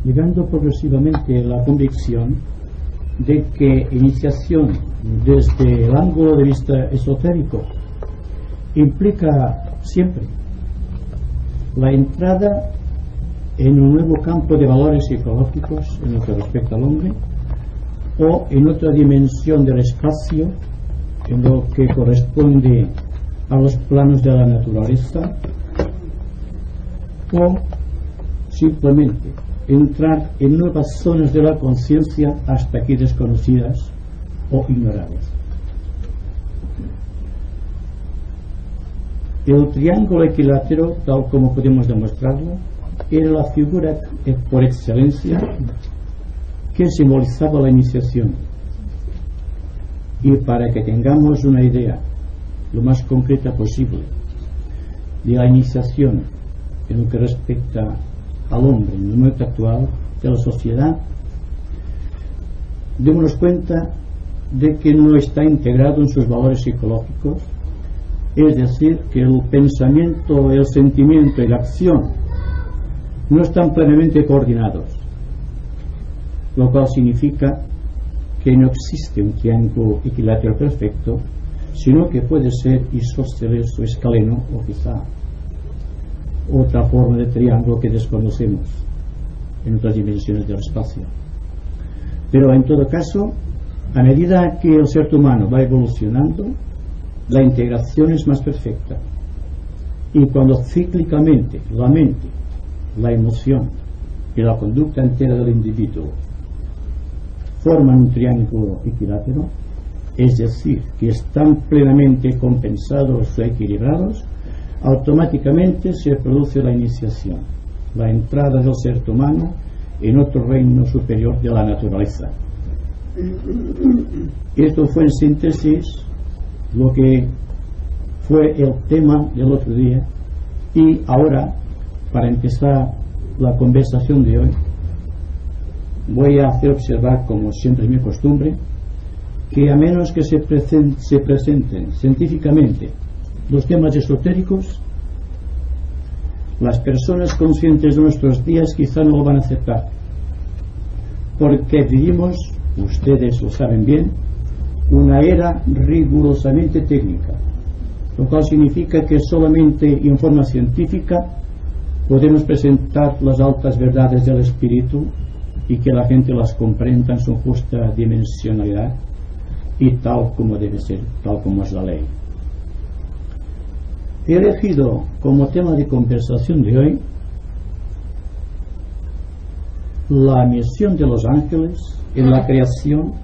llegando progresivamente a la convicción de que iniciación desde el ángulo de vista esotérico implica siempre la entrada en un nuevo campo de valores psicológicos en lo que respecta al hombre, o en otra dimensión del espacio en lo que corresponde a los planos de la naturaleza, o simplemente entrar en nuevas zonas de la conciencia hasta aquí desconocidas o ignoradas. El triángulo equilátero, tal como podemos demostrarlo, era la figura por excelencia que simbolizaba la iniciación. Y para que tengamos una idea lo más concreta posible de la iniciación en lo que respecta al hombre en el momento actual de la sociedad, démonos cuenta de que no está integrado en sus valores psicológicos, es decir, que el pensamiento, el sentimiento y la acción no están plenamente coordinados, lo cual significa que no existe un triángulo equilátero perfecto, sino que puede ser isósceles o escaleno, o quizá otra forma de triángulo que desconocemos en otras dimensiones del espacio. Pero en todo caso, a medida que el ser humano va evolucionando, la integración es más perfecta, y cuando cíclicamente la mente, la emoción y la conducta entera del individuo forman un triángulo equilátero, es decir, que están plenamente compensados o equilibrados, automáticamente se produce la iniciación, la entrada del ser humano en otro reino superior de la naturaleza. Esto fue en síntesis lo que fue el tema del otro día, y ahora, para empezar la conversación de hoy, voy a hacer observar, como siempre es mi costumbre, que a menos que se presenten científicamente los temas esotéricos, las personas conscientes de nuestros días quizá no lo van a aceptar, porque vivimos, ustedes lo saben bien, una era rigurosamente técnica, lo cual significa que solamente en forma científica podemos presentar las altas verdades del espíritu y que la gente las comprenda en su justa dimensionalidad y tal como debe ser, tal como es la ley. He elegido como tema de conversación de hoy la misión de los ángeles en la creación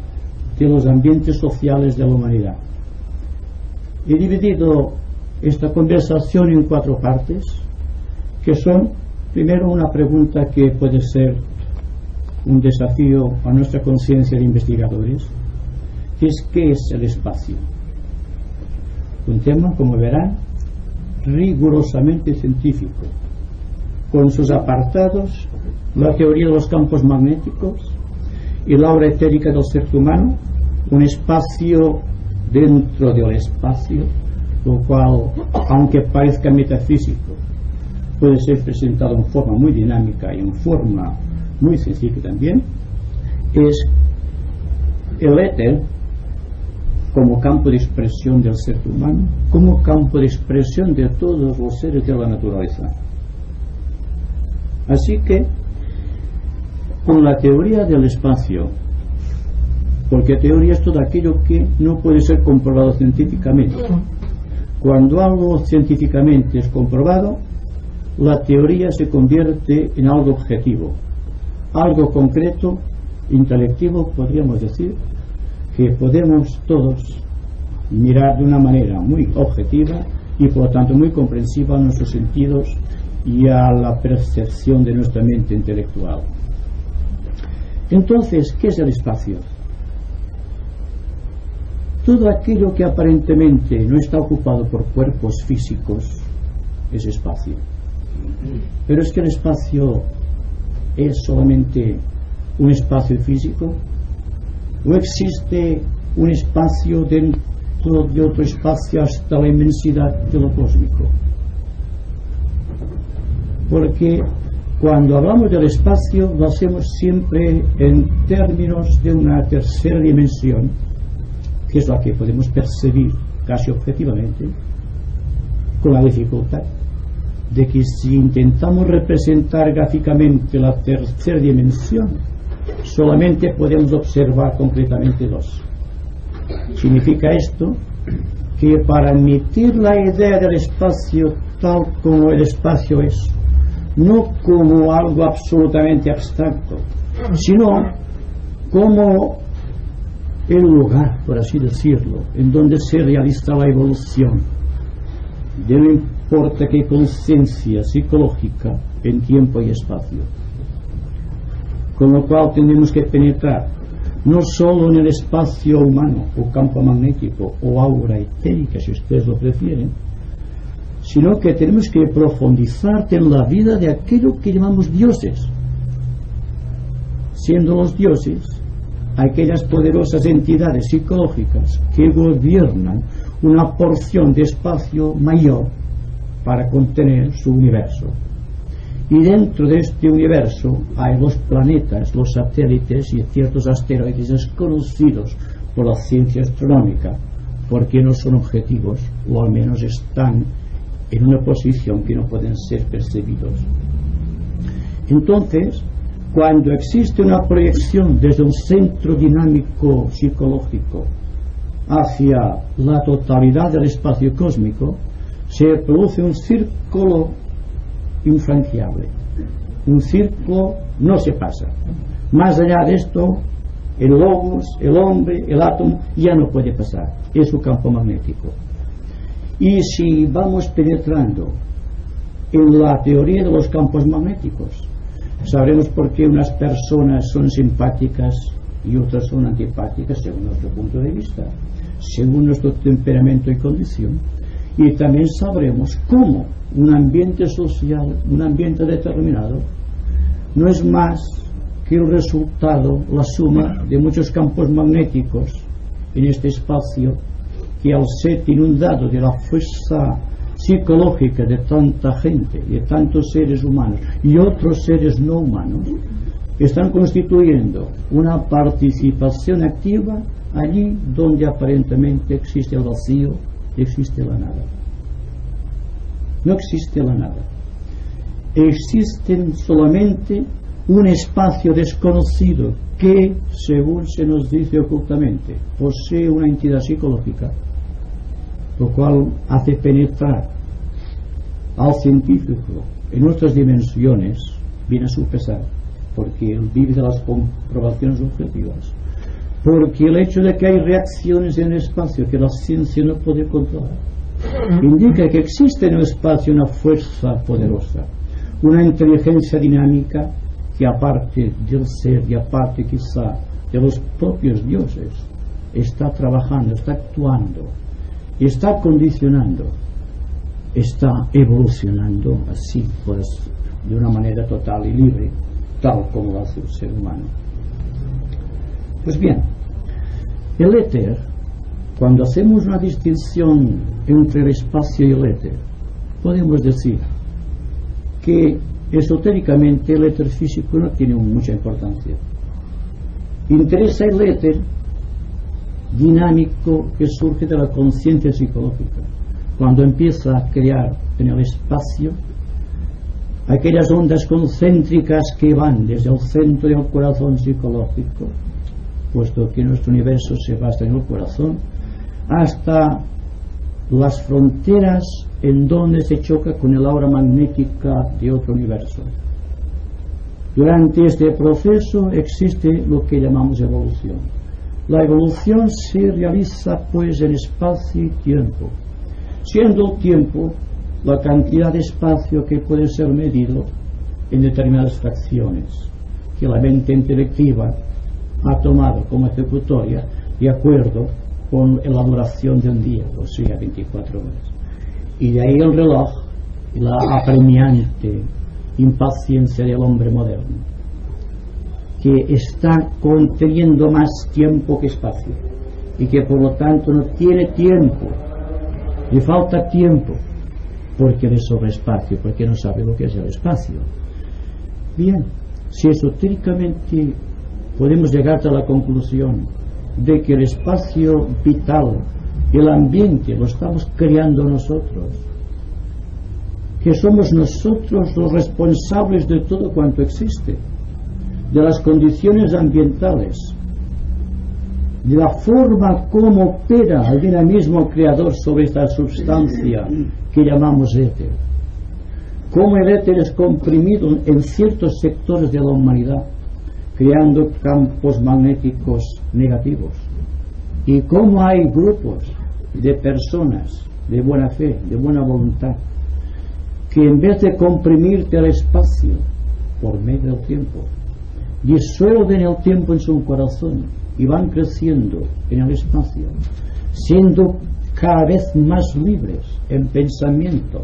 de los ambientes sociales de la humanidad. He dividido esta conversación en 4 partes, que son, primero, una pregunta que puede ser un desafío a nuestra conciencia de investigadores, que es ¿qué es el espacio? Un tema, como verán, rigurosamente científico, con sus apartados, la teoría de los campos magnéticos y la obra etérica del ser humano, un espacio dentro del espacio, lo cual, aunque parezca metafísico, puede ser presentado en forma muy dinámica y en forma muy sencilla también. Es el éter como campo de expresión del ser humano, como campo de expresión de todos los seres de la naturaleza. Así que, con la teoría del espacio, porque teoría es todo aquello que no puede ser comprobado científicamente. Cuando algo científicamente es comprobado, la teoría se convierte en algo objetivo, algo concreto, intelectivo, podríamos decir, que podemos todos mirar de una manera muy objetiva y por lo tanto muy comprensiva a nuestros sentidos y a la percepción de nuestra mente intelectual. Entonces, ¿qué es el espacio? Todo aquello que aparentemente no está ocupado por cuerpos físicos es espacio. Pero es que el espacio es solamente un espacio físico, o existe un espacio dentro de otro espacio hasta la inmensidad de lo cósmico. Porque cuando hablamos del espacio lo hacemos siempre en términos de una tercera dimensión, que es la que podemos percibir casi objetivamente, con la dificultad de que si intentamos representar gráficamente la tercera dimensión, solamente podemos observar concretamente dos. Significa esto que para admitir la idea del espacio tal como el espacio es, no como algo absolutamente abstracto, sino como el lugar, por así decirlo, en donde se realiza la evolución de no importa qué conciencia psicológica en tiempo y espacio. Con lo cual tenemos que penetrar no solo en el espacio humano o campo magnético o aura etérica, si ustedes lo prefieren, sino que tenemos que profundizar en la vida de aquello que llamamos dioses, siendo los dioses aquellas poderosas entidades psicológicas que gobiernan una porción de espacio mayor para contener su universo. Y dentro de este universo hay los planetas, los satélites y ciertos asteroides desconocidos por la ciencia astronómica, porque no son objetivos, o al menos están en una posición que no pueden ser percibidos. Entonces, cuando existe una proyección desde un centro dinámico psicológico hacia la totalidad del espacio cósmico, se produce un círculo infranqueable. Un círculo no se pasa. Más allá de esto, el logos, el hombre, el átomo ya no puede pasar. Es su campo magnético. Y si vamos penetrando en la teoría de los campos magnéticos, sabremos por qué unas personas son simpáticas y otras son antipáticas según nuestro punto de vista, según nuestro temperamento y condición. Y también sabremos cómo un ambiente social, un ambiente determinado, no es más que el resultado, la suma de muchos campos magnéticos en este espacio que, al ser inundado de la fuerza psicológica de tanta gente, de tantos seres humanos y otros seres no humanos, están constituyendo una participación activa allí donde aparentemente existe el vacío, existe la nada. No existe la nada. Existen solamente un espacio desconocido que, según se nos dice ocultamente, posee una entidad psicológica, lo cual hace penetrar al científico en otras dimensiones, viene a su pesar, porque él vive de las comprobaciones objetivas, porque el hecho de que hay reacciones en el espacio que la ciencia no puede controlar indica que existe en el espacio una fuerza poderosa, una inteligencia dinámica que, aparte del ser y aparte quizá de los propios dioses, está trabajando, está actuando, está condicionando, está evolucionando así, pues, de una manera total y libre, tal como lo hace el ser humano. Pues bien, el éter, cuando hacemos una distinción entre el espacio y el éter, podemos decir que esotéricamente el éter físico no tiene mucha importancia. Interesa el éter dinámico que surge de la conciencia psicológica, cuando empieza a crear en el espacio aquellas ondas concéntricas que van desde el centro del corazón psicológico, puesto que nuestro universo se basa en el corazón, hasta las fronteras en donde se choca con el aura magnética de otro universo. Durante este proceso existe lo que llamamos evolución. La evolución se realiza pues en espacio y tiempo, siendo el tiempo la cantidad de espacio que puede ser medido en determinadas fracciones que la mente intelectiva ha tomado como ejecutoria de acuerdo con la duración de un día, o sea, 24 horas. Y de ahí el reloj y la apremiante impaciencia del hombre moderno, que está conteniendo más tiempo que espacio y que por lo tanto no tiene tiempo, le falta tiempo porque le sobra espacio, porque no sabe lo que es el espacio. Bien, si esotéricamente podemos llegar a la conclusión de que el espacio vital, el ambiente, lo estamos creando nosotros, que somos nosotros los responsables de todo cuanto existe, de las condiciones ambientales, de la forma como opera el dinamismo creador sobre esta sustancia que llamamos éter, cómo el éter es comprimido en ciertos sectores de la humanidad, creando campos magnéticos negativos, y cómo hay grupos de personas de buena fe, de buena voluntad, que en vez de comprimirte al espacio por medio del tiempo, disuelven el tiempo en su corazón y van creciendo en el espacio, siendo cada vez más libres en pensamiento,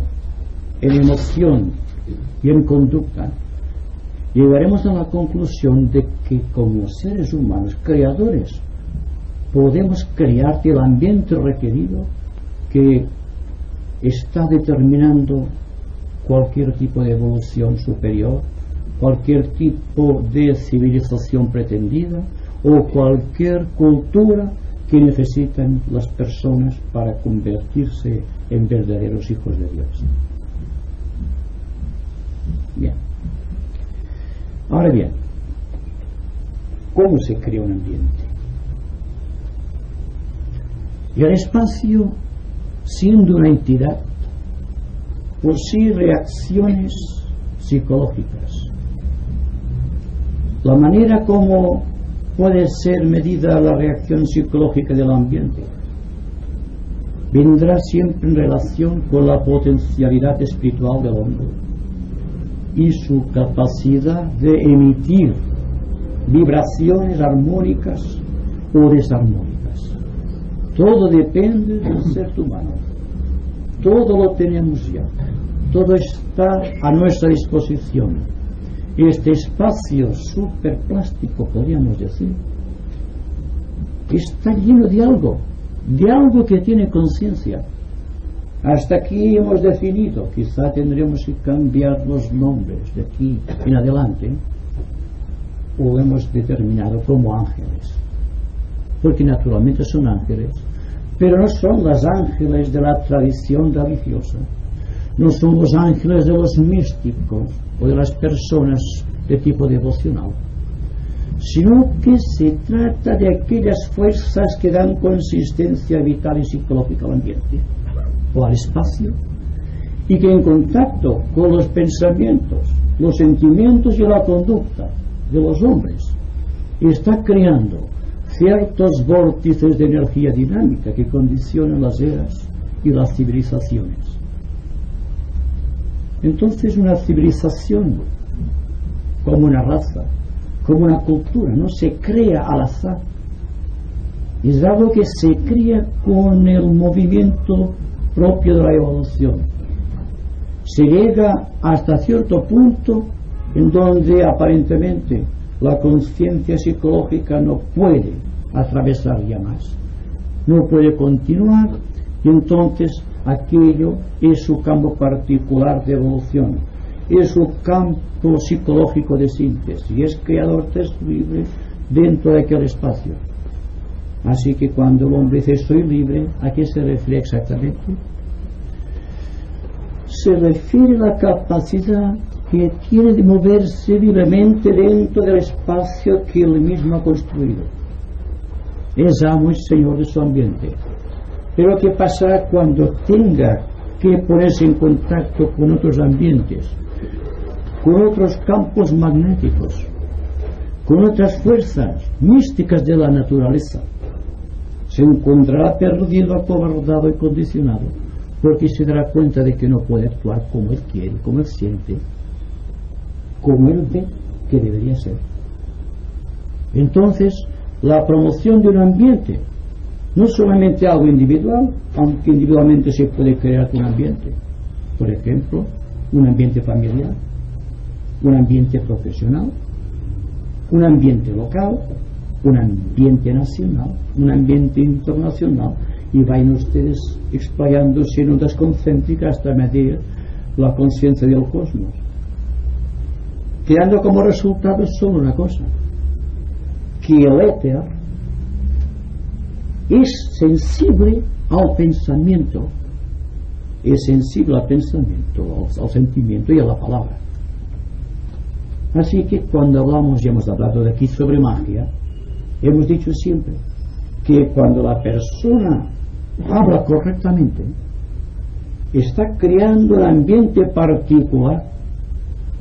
en emoción y en conducta. Llegaremos a la conclusión de que como seres humanos creadores podemos crear el ambiente requerido que está determinando cualquier tipo de evolución superior, cualquier tipo de civilización pretendida o cualquier cultura que necesitan las personas para convertirse en verdaderos hijos de Dios. Bien. Ahora bien, ¿cómo se crea un ambiente? Y el espacio, siendo una entidad, posee reacciones psicológicas. La manera como puede ser medida la reacción psicológica del ambiente vendrá siempre en relación con la potencialidad espiritual del hombre y su capacidad de emitir vibraciones armónicas o desarmónicas. Todo depende del ser humano. Todo lo tenemos ya. Todo está a nuestra disposición. Este espacio superplástico, podríamos decir, está lleno de algo que tiene conciencia. Hasta aquí hemos definido, quizá tendremos que cambiar los nombres de aquí en adelante, o hemos determinado como ángeles, porque naturalmente son ángeles, pero no son los ángeles de la tradición religiosa, no son los ángeles de los místicos o de las personas de tipo devocional, sino que se trata de aquellas fuerzas que dan consistencia vital y psicológica al ambiente o al espacio, y que en contacto con los pensamientos, los sentimientos y la conducta de los hombres está creando ciertos vórtices de energía dinámica que condicionan las eras y las civilizaciones. Entonces una civilización, como una raza, como una cultura, no se crea al azar, es algo que se crea con el movimiento propio de la evolución. Se llega hasta cierto punto en donde aparentemente la conciencia psicológica no puede atravesar ya más, no puede continuar, y entonces aquello es su campo particular de evolución, es su campo psicológico de síntesis, y es creador libre dentro de aquel espacio. Así que cuando el hombre dice soy libre, ¿a qué se refiere exactamente? Se refiere a la capacidad que tiene de moverse libremente dentro del espacio que él mismo ha construido. Es amo y señor de su ambiente. Pero ¿qué pasará cuando tenga que ponerse en contacto con otros ambientes, con otros campos magnéticos, con otras fuerzas místicas de la naturaleza? Se encontrará perdido, acobardado y condicionado, porque se dará cuenta de que no puede actuar como él quiere, como él siente, como él ve que debería ser. Entonces, la promoción de un ambiente no solamente algo individual, aunque individualmente se puede crear un ambiente. Por ejemplo, un ambiente familiar, un ambiente profesional, un ambiente local, un ambiente nacional, un ambiente internacional, y vayan ustedes explayándose en ondas concéntricas hasta medir la conciencia del cosmos. creando como resultado solo una cosa, que el éter es sensible al pensamiento, al sentimiento y a la palabra. Así que cuando hablamos, y hemos hablado de aquí sobre magia, hemos dicho siempre que cuando la persona habla correctamente, está creando un ambiente particular,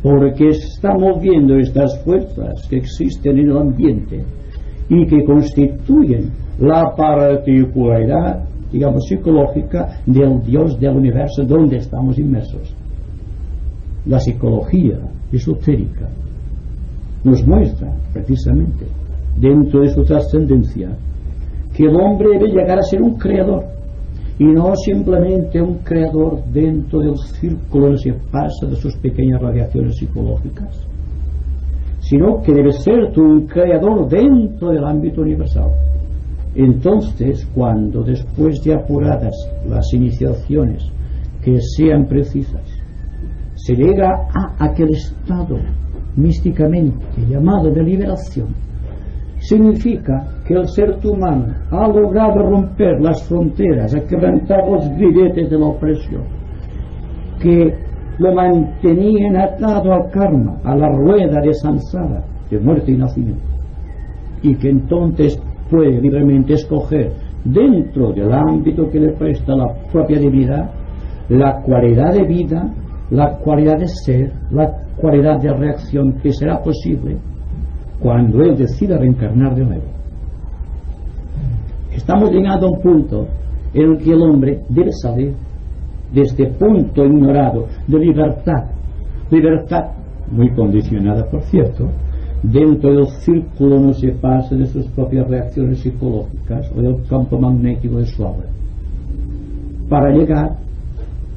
porque está moviendo estas fuerzas que existen en el ambiente y que constituyen la particularidad, digamos, psicológica del Dios del universo donde estamos inmersos. La psicología esotérica nos muestra precisamente, dentro de su trascendencia, que el hombre debe llegar a ser un creador, y no simplemente un creador dentro del círculo que se pasa de sus pequeñas radiaciones psicológicas, sino que debe ser tú un creador dentro del ámbito universal. Entonces, cuando después de apuradas las iniciaciones que sean precisas, se llega a aquel estado místicamente llamado de liberación, significa que el ser humano ha logrado romper las fronteras, a quebrantar los grilletes de la opresión que lo mantenían atado al karma, a la rueda de samsara, de muerte y nacimiento, y que entonces puede libremente escoger dentro del ámbito que le presta la propia divinidad la cualidad de vida, la cualidad de ser, la cualidad de reacción que será posible cuando él decida reencarnar de nuevo. Estamos llegando a un punto en el que el hombre debe salir de este punto ignorado de libertad muy condicionada, por cierto, dentro del círculo no se pasa de sus propias reacciones psicológicas o del campo magnético de su aura, para llegar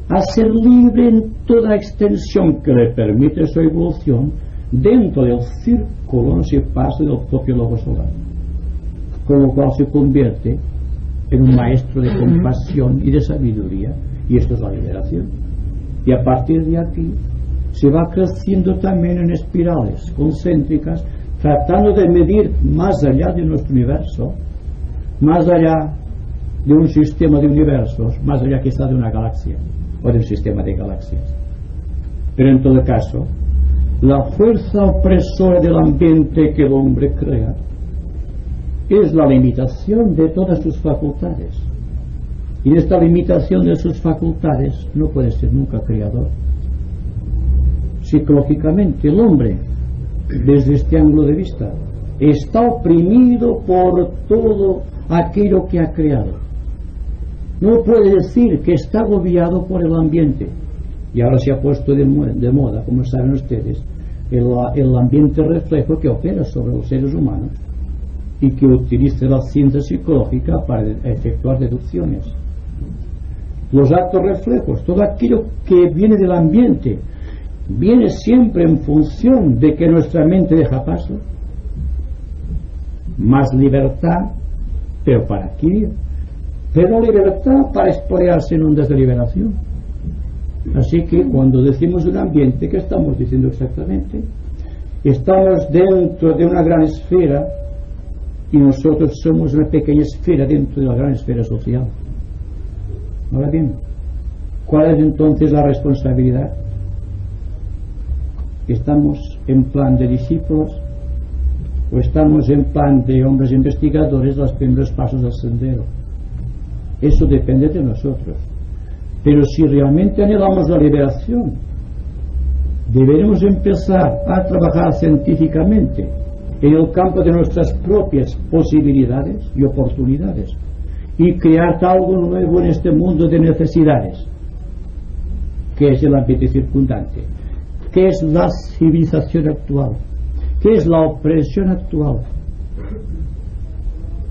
a ser libre en toda la extensión que le permite su evolución dentro del círculo no se pasa del propio lobo solar, con lo cual se convierte en un maestro de compasión y de sabiduría, y esto es la liberación. Y a partir de aquí se va creciendo también en espirales concéntricas, tratando de medir más allá de nuestro universo, más allá de un sistema de universos, más allá quizá de una galaxia o de un sistema de galaxias. Pero en todo caso, la fuerza opresora del ambiente que el hombre crea es la limitación de todas sus facultades, y en esta limitación de sus facultades no puede ser nunca creador. Psicológicamente el hombre, desde este ángulo de vista, está oprimido por todo aquello que ha creado. No puede decir que está agobiado por el ambiente. Y ahora se ha puesto de moda, como saben ustedes, el ambiente reflejo que opera sobre los seres humanos y que utiliza la ciencia psicológica para efectuar deducciones. Los actos reflejos, todo aquello que viene del ambiente, viene siempre en función de que nuestra mente deja paso. Más libertad, pero para adquirir, pero libertad para explorearse en ondas de liberación. Así que cuando decimos un ambiente, ¿qué estamos diciendo exactamente? Estamos dentro de una gran esfera y nosotros somos una pequeña esfera dentro de la gran esfera social. Ahora bien, ¿cuál es entonces la responsabilidad? ¿Estamos en plan de discípulos o estamos en plan de hombres investigadores, los primeros pasos del sendero? Eso depende de nosotros. Pero si realmente anhelamos la liberación, deberemos empezar a trabajar científicamente en el campo de nuestras propias posibilidades y oportunidades y crear algo nuevo en este mundo de necesidades, que es el ambiente circundante, que es la civilización actual, que es la opresión actual,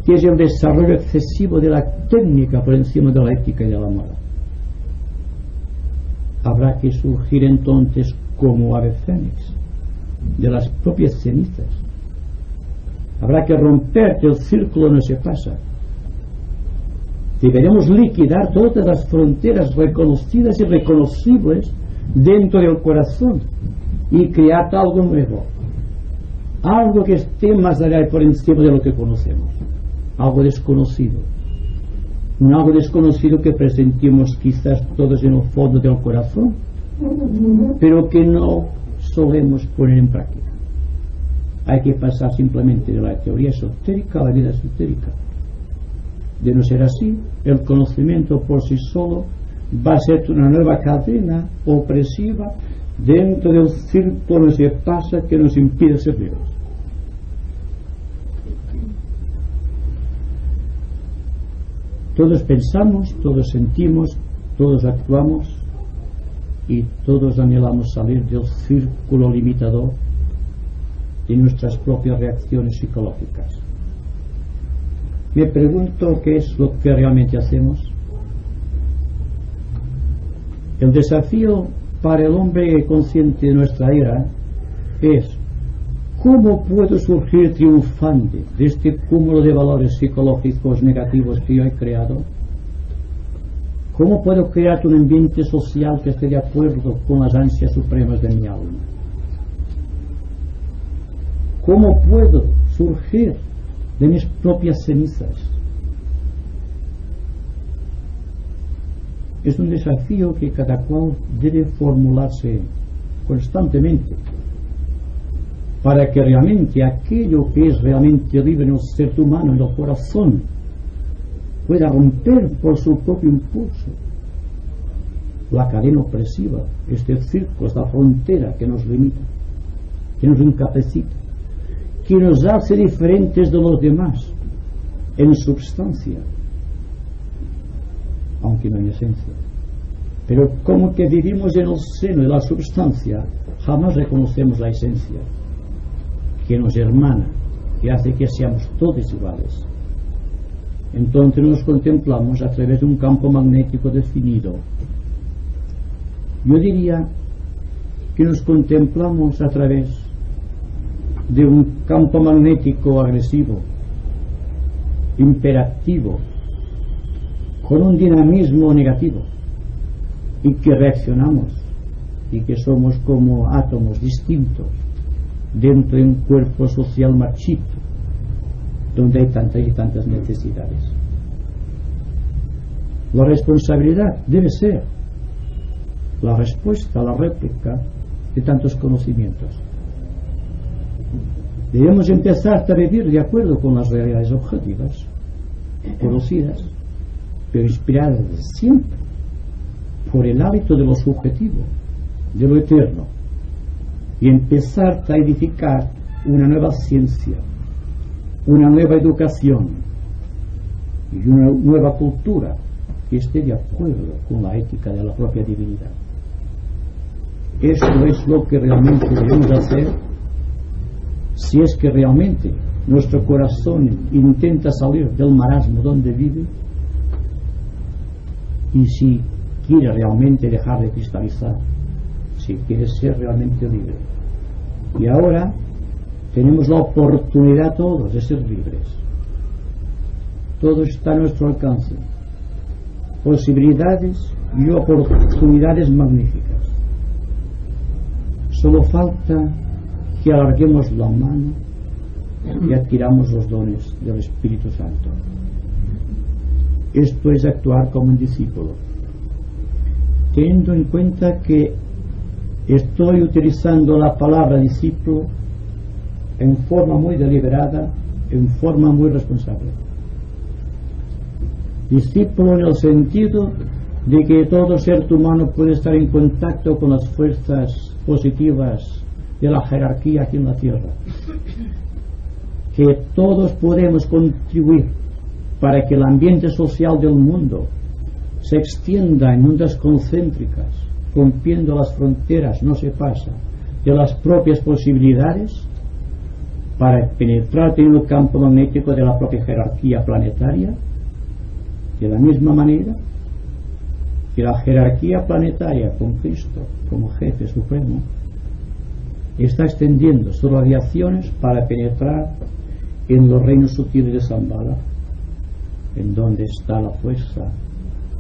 que es el desarrollo excesivo de la técnica por encima de la ética y de la moral. Habrá que surgir entonces como ave fénix de las propias cenizas. Habrá que romper que el círculo no se pasa. Deberemos liquidar todas las fronteras reconocidas y reconocibles dentro del corazón y crear algo nuevo, algo que esté más allá y por encima de lo que conocemos, algo desconocido, algo desconocido que presentimos quizás todos en el fondo del corazón, pero que no solemos poner en práctica. Hay que pasar simplemente de la teoría esotérica a la vida esotérica. De no ser así, el conocimiento por sí solo va a ser una nueva cadena opresiva dentro del círculo que pasa, que nos impide ser libres. Todos pensamos, todos sentimos, todos actuamos y todos anhelamos salir del círculo limitador de nuestras propias reacciones psicológicas. Me pregunto qué es lo que realmente hacemos. El desafío para el hombre consciente de nuestra era es: ¿cómo puedo surgir triunfante de este cúmulo de valores psicológicos negativos que yo he creado? ¿Cómo puedo crear un ambiente social que esté de acuerdo con las ansias supremas de mi alma? ¿Cómo puedo surgir de mis propias cenizas? Es un desafío que cada cual debe formularse constantemente, para que realmente aquello que es realmente libre en el ser humano, en el corazón, pueda romper por su propio impulso la cadena opresiva, este círculo, esta frontera que nos limita, que nos incapacita, que nos hace diferentes de los demás en substancia, aunque no en esencia. Pero como que vivimos en el seno de la substancia, jamás reconocemos la esencia que nos hermana, que hace que seamos todos iguales. Entonces nos contemplamos a través de un campo magnético definido. Yo diría que nos contemplamos a través de un campo magnético agresivo, imperativo, con un dinamismo negativo, y que reaccionamos y que somos como átomos distintos dentro de un cuerpo social machito donde hay tantas y tantas necesidades. La responsabilidad debe ser la respuesta a la réplica de tantos conocimientos. Debemos empezar a vivir de acuerdo con las realidades objetivas, conocidas, pero inspiradas siempre por el hábito de lo subjetivo, de lo eterno, y empezar a edificar una nueva ciencia, una nueva educación y una nueva cultura que esté de acuerdo con la ética de la propia divinidad. Eso es lo que realmente debemos hacer si es que realmente nuestro corazón intenta salir del marasmo donde vive y si quiere realmente dejar de cristalizar, si quiere ser realmente libre. Y ahora tenemos la oportunidad todos de ser libres. Todo está a nuestro alcance. Posibilidades y oportunidades magníficas. Solo falta que alarguemos la mano y adquiramos los dones del Espíritu Santo. Esto es actuar como un discípulo, teniendo en cuenta que estoy utilizando la palabra discípulo en forma muy deliberada, en forma muy responsable. Discípulo en el sentido de que todo ser humano puede estar en contacto con las fuerzas positivas de la jerarquía aquí en la tierra, que todos podemos contribuir para que el ambiente social del mundo se extienda en ondas concéntricas, rompiendo las fronteras, no se pasa, de las propias posibilidades, para penetrar en el campo magnético de la propia jerarquía planetaria, de la misma manera que la jerarquía planetaria con Cristo como jefe supremo está extendiendo sus radiaciones para penetrar en los reinos sutiles de Shambhala, en donde está la fuerza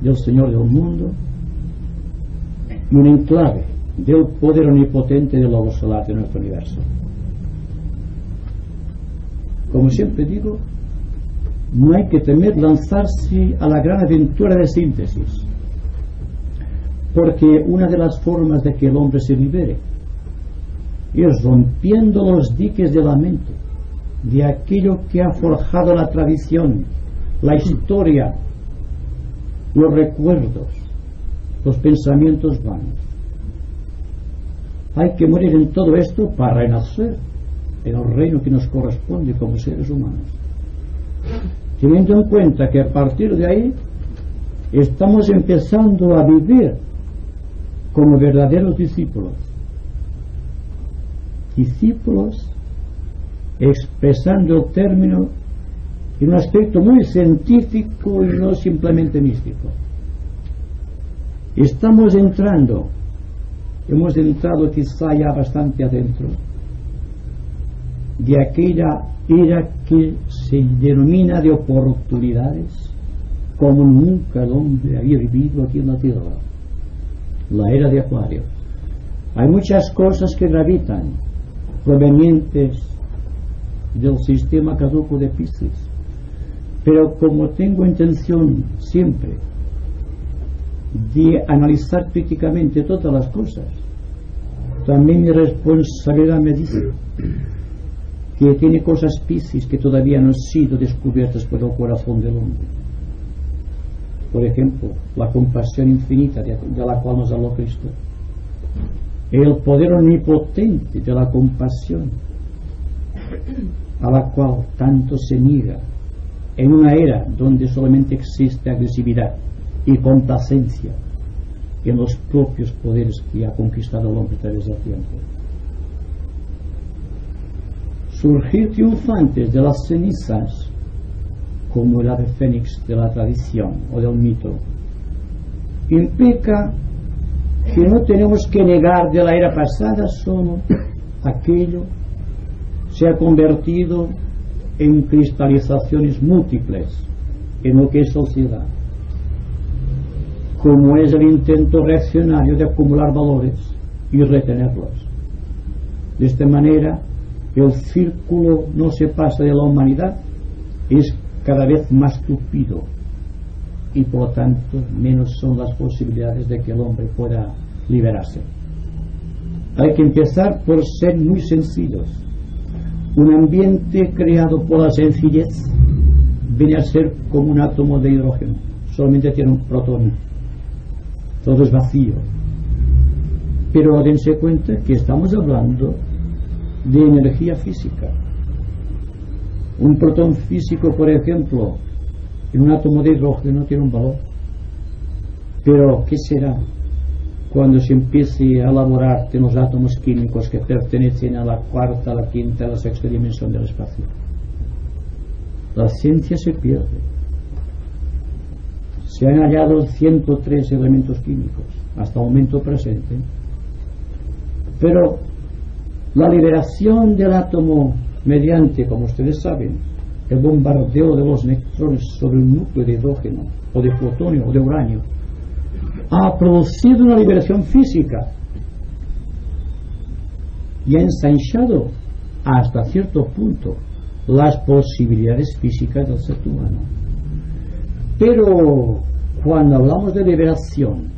del Señor del mundo, y un enclave del poder omnipotente del lobo solar de nuestro universo. Como siempre digo, no hay que temer lanzarse a la gran aventura de síntesis, porque una de las formas de que el hombre se libere es rompiendo los diques de la mente, de aquello que ha forjado la tradición, la historia, los recuerdos, los pensamientos vanos. Hay que morir en todo esto para renacer en el reino que nos corresponde como seres humanos, teniendo en cuenta que a partir de ahí estamos empezando a vivir como verdaderos discípulos, expresando el término en un aspecto muy científico y no simplemente místico. Hemos entrado quizá ya bastante adentro de aquella era que se denomina de oportunidades como nunca el hombre había vivido aquí en la Tierra, la era de Acuario. Hay muchas cosas que gravitan provenientes del sistema caduco de Piscis, pero como tengo intención siempre de analizar críticamente todas las cosas, también mi responsabilidad me dice que tiene cosas Piscis que todavía no han sido descubiertas por el corazón del hombre. Por ejemplo, la compasión infinita de la cual nos habló Cristo, el poder omnipotente de la compasión a la cual tanto se niega en una era donde solamente existe agresividad y complacencia en los propios poderes que ha conquistado el hombre a través del tiempo. Surgir triunfantes de las cenizas como el ave fénix de la tradición o del mito implica que no tenemos que negar de la era pasada solo aquello se ha convertido en cristalizaciones múltiples en lo que es sociedad, como es el intento reaccionario de acumular valores y retenerlos. De esta manera el círculo no se pasa de la humanidad, es cada vez más tupido y por lo tanto menos son las posibilidades de que el hombre pueda liberarse. Hay que empezar por ser muy sencillos. Un ambiente creado por la sencillez viene a ser como un átomo de hidrógeno, solamente tiene un protón, todo es vacío. Pero dense cuenta que estamos hablando de energía física. Un protón físico, por ejemplo, en un átomo de hidrógeno tiene un valor. Pero ¿qué será cuando se empiece a elaborar de los átomos químicos que pertenecen a la cuarta, a la quinta, a la sexta dimensión del espacio? La ciencia se pierde. Se han hallado 103 elementos químicos hasta el momento presente, pero la liberación del átomo mediante, como ustedes saben, el bombardeo de los neutrones sobre un núcleo de hidrógeno o de plutonio o de uranio ha producido una liberación física y ha ensanchado hasta cierto punto las posibilidades físicas del ser humano. Pero cuando hablamos de liberación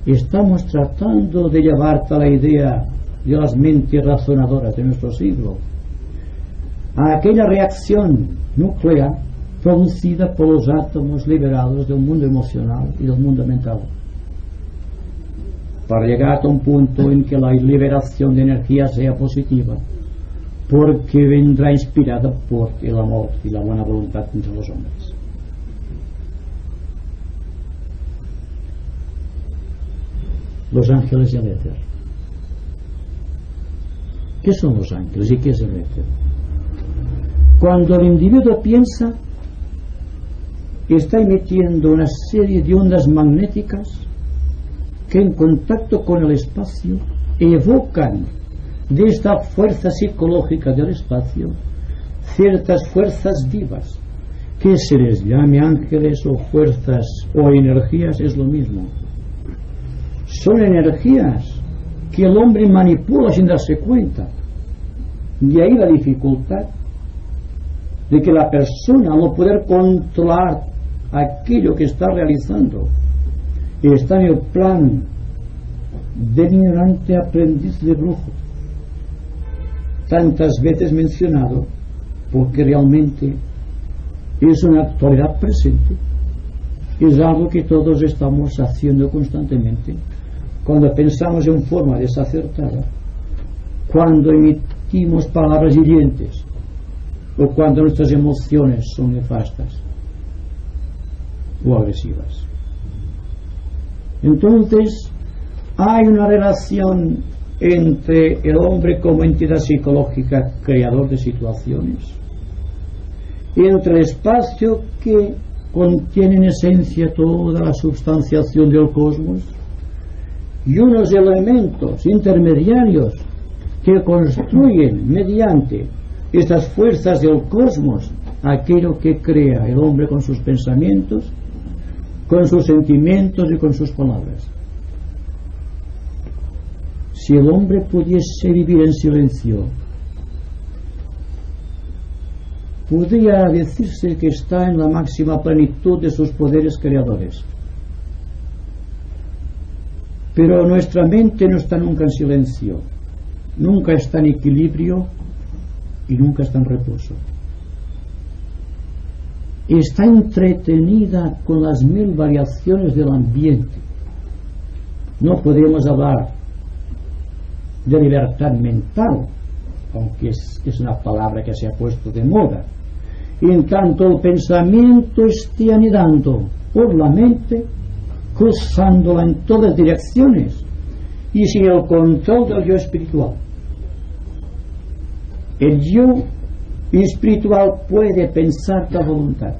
estamos tratando de llevarte a la idea de las mentes razonadoras de nuestro siglo, a aquella reacción nuclear producida por los átomos liberados del mundo emocional y del mundo mental, para llegar a un punto en que la liberación de energía sea positiva, porque vendrá inspirada por el amor y la buena voluntad entre los hombres. Los ángeles y el éter. ¿Qué son los ángeles y qué es el éter? Cuando el individuo piensa, está emitiendo una serie de ondas magnéticas que en contacto con el espacio evocan de esta fuerza psicológica del espacio ciertas fuerzas vivas, que se les llame ángeles o fuerzas o energías, es lo mismo. son energías que el hombre manipula sin darse cuenta. Y ahí la dificultad de que la persona, al no poder controlar aquello que está realizando, está en el plan del ignorante aprendiz de brujo, tantas veces mencionado, porque realmente es una actualidad presente, es algo que todos estamos haciendo constantemente cuando pensamos en forma desacertada, cuando emitimos palabras hirientes o cuando nuestras emociones son nefastas o agresivas. Entonces hay una relación entre el hombre como entidad psicológica creador de situaciones y entre el espacio que contiene en esencia toda la substanciación del cosmos y unos elementos intermediarios que construyen mediante estas fuerzas del cosmos aquello que crea el hombre con sus pensamientos, con sus sentimientos y con sus palabras. Si el hombre pudiese vivir en silencio, podría decirse que está en la máxima plenitud de sus poderes creadores. Pero nuestra mente no está nunca en silencio, nunca está en equilibrio y nunca está en reposo. Está entretenida con las mil variaciones del ambiente. No podemos hablar de libertad mental, aunque es una palabra que se ha puesto de moda. Y en tanto el pensamiento esté anidando por la mente, cruzándola en todas direcciones y sin el control del yo espiritual. El yo espiritual puede pensar a voluntad,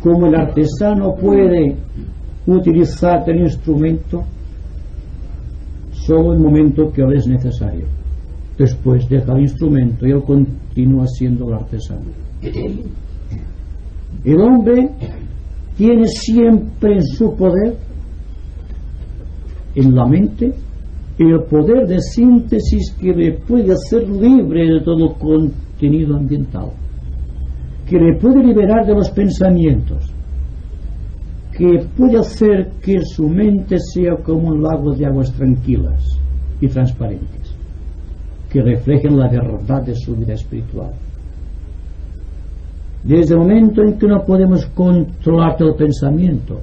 como el artesano puede utilizar el instrumento solo en el momento que le es necesario. Después deja el instrumento y él continúa siendo el artesano. El hombre tiene siempre en su poder, en la mente, el poder de síntesis que le puede hacer libre de todo contenido ambiental, que le puede liberar de los pensamientos, que puede hacer que su mente sea como un lago de aguas tranquilas y transparentes, que reflejen la verdad de su vida espiritual. Desde el momento en que no podemos controlar el pensamiento,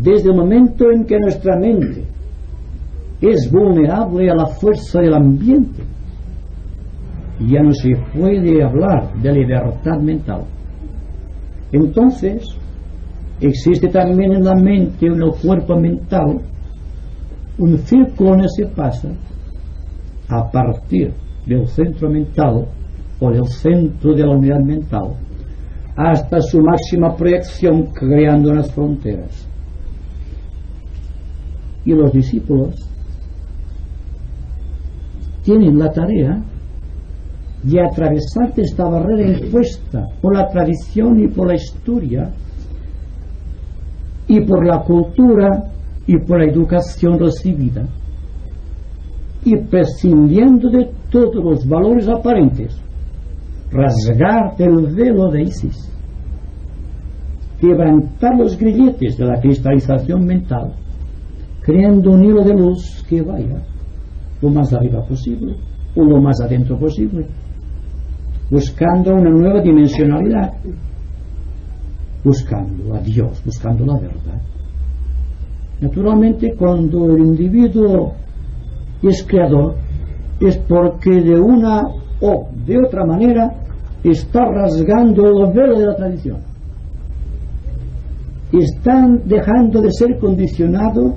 desde el momento en que nuestra mente es vulnerable a la fuerza del ambiente, ya no se puede hablar de libertad mental. Entonces existe también en la mente, en el cuerpo mental, un círculo en el que se pasa a partir del centro mental o del centro de la unidad mental hasta su máxima proyección, creando unas fronteras. Y los discípulos tienen la tarea de atravesar esta barrera impuesta por la tradición y por la historia y por la cultura y por la educación recibida, y prescindiendo de todos los valores aparentes, rasgar el velo de Isis, quebrantar los grilletes de la cristalización mental, creando un hilo de luz que vaya lo más arriba posible o lo más adentro posible, buscando una nueva dimensionalidad, buscando a Dios, buscando la verdad. Naturalmente, cuando el individuo es creador, es porque de una o de otra manera está rasgando el velo de la tradición, están dejando de ser condicionado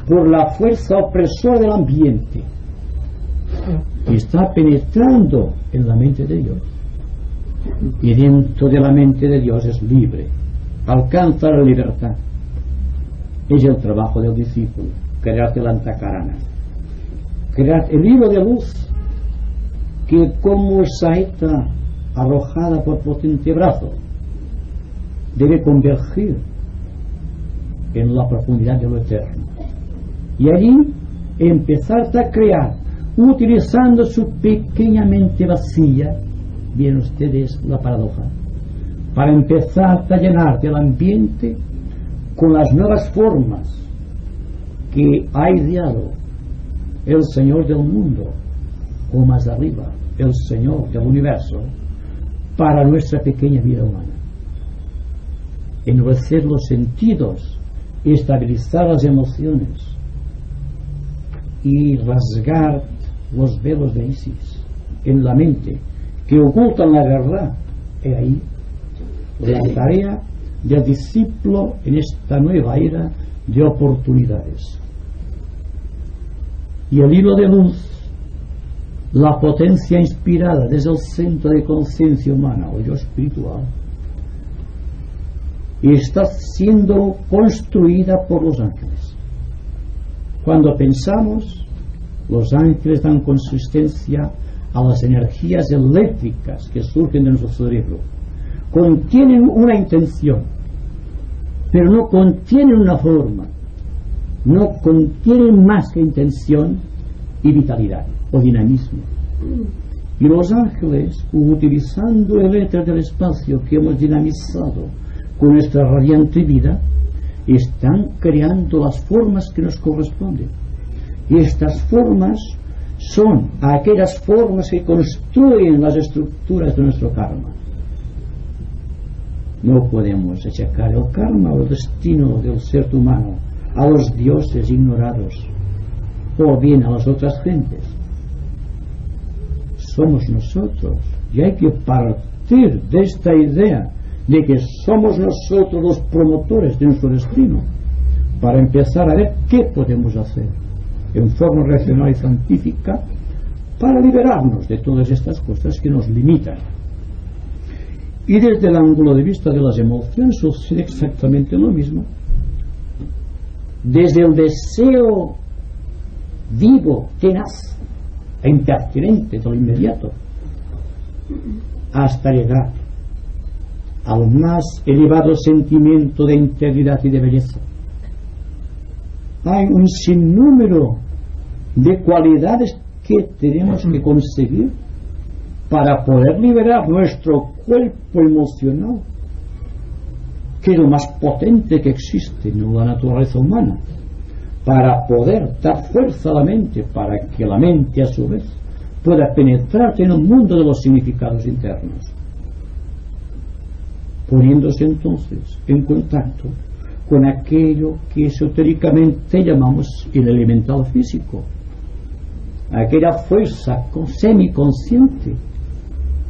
por la fuerza opresora del ambiente y está penetrando en la mente de Dios, y dentro de la mente de Dios es libre, alcanza la libertad. Es el trabajo del discípulo, crear el antakarana, crear el hilo de luz que, como saeta arrojada por potente brazo, debe convergir en la profundidad de lo eterno. Y allí empezar a crear, utilizando su pequeña mente vacía, bien ustedes la paradoja, para empezar a llenar del ambiente con las nuevas formas que ha ideado el Señor del mundo, o más arriba, el Señor del universo, para nuestra pequeña vida humana. Endurecer los sentidos, estabilizar las emociones y rasgar los velos de Isis en la mente que ocultan la verdad. He ahí la tarea del discípulo en esta nueva era de oportunidades. Y el hilo de luz, la potencia inspirada desde el centro de conciencia humana o yo espiritual, está siendo construida por los ángeles. Cuando pensamos, los ángeles dan consistencia a las energías eléctricas que surgen de nuestro cerebro. Contienen una intención, pero no contienen una forma, no contienen más que intención y vitalidad o dinamismo. Y los ángeles, utilizando el éter del espacio que hemos dinamizado con nuestra radiante vida, están creando las formas que nos corresponden. Y estas formas son aquellas formas que construyen las estructuras de nuestro karma. No podemos achacar el karma o el destino del ser humano a los dioses ignorados o bien a las otras gentes. Somos nosotros, y hay que partir de esta idea de que somos nosotros los promotores de nuestro destino para empezar a ver qué podemos hacer en forma racional y científica para liberarnos de todas estas cosas que nos limitan. Y desde el ángulo de vista de las emociones sucede exactamente lo mismo. Desde el deseo vivo, tenaz e impertinente de lo inmediato, hasta llegar al más elevado sentimiento de integridad y de belleza. Hay un sinnúmero de cualidades que tenemos que conseguir para poder liberar nuestro cuerpo emocional, que es lo más potente que existe en la naturaleza humana, para poder dar fuerza a la mente, para que la mente a su vez pueda penetrar en el mundo de los significados internos, poniéndose entonces en contacto con aquello que esotéricamente llamamos el elemental físico, aquella fuerza semiconsciente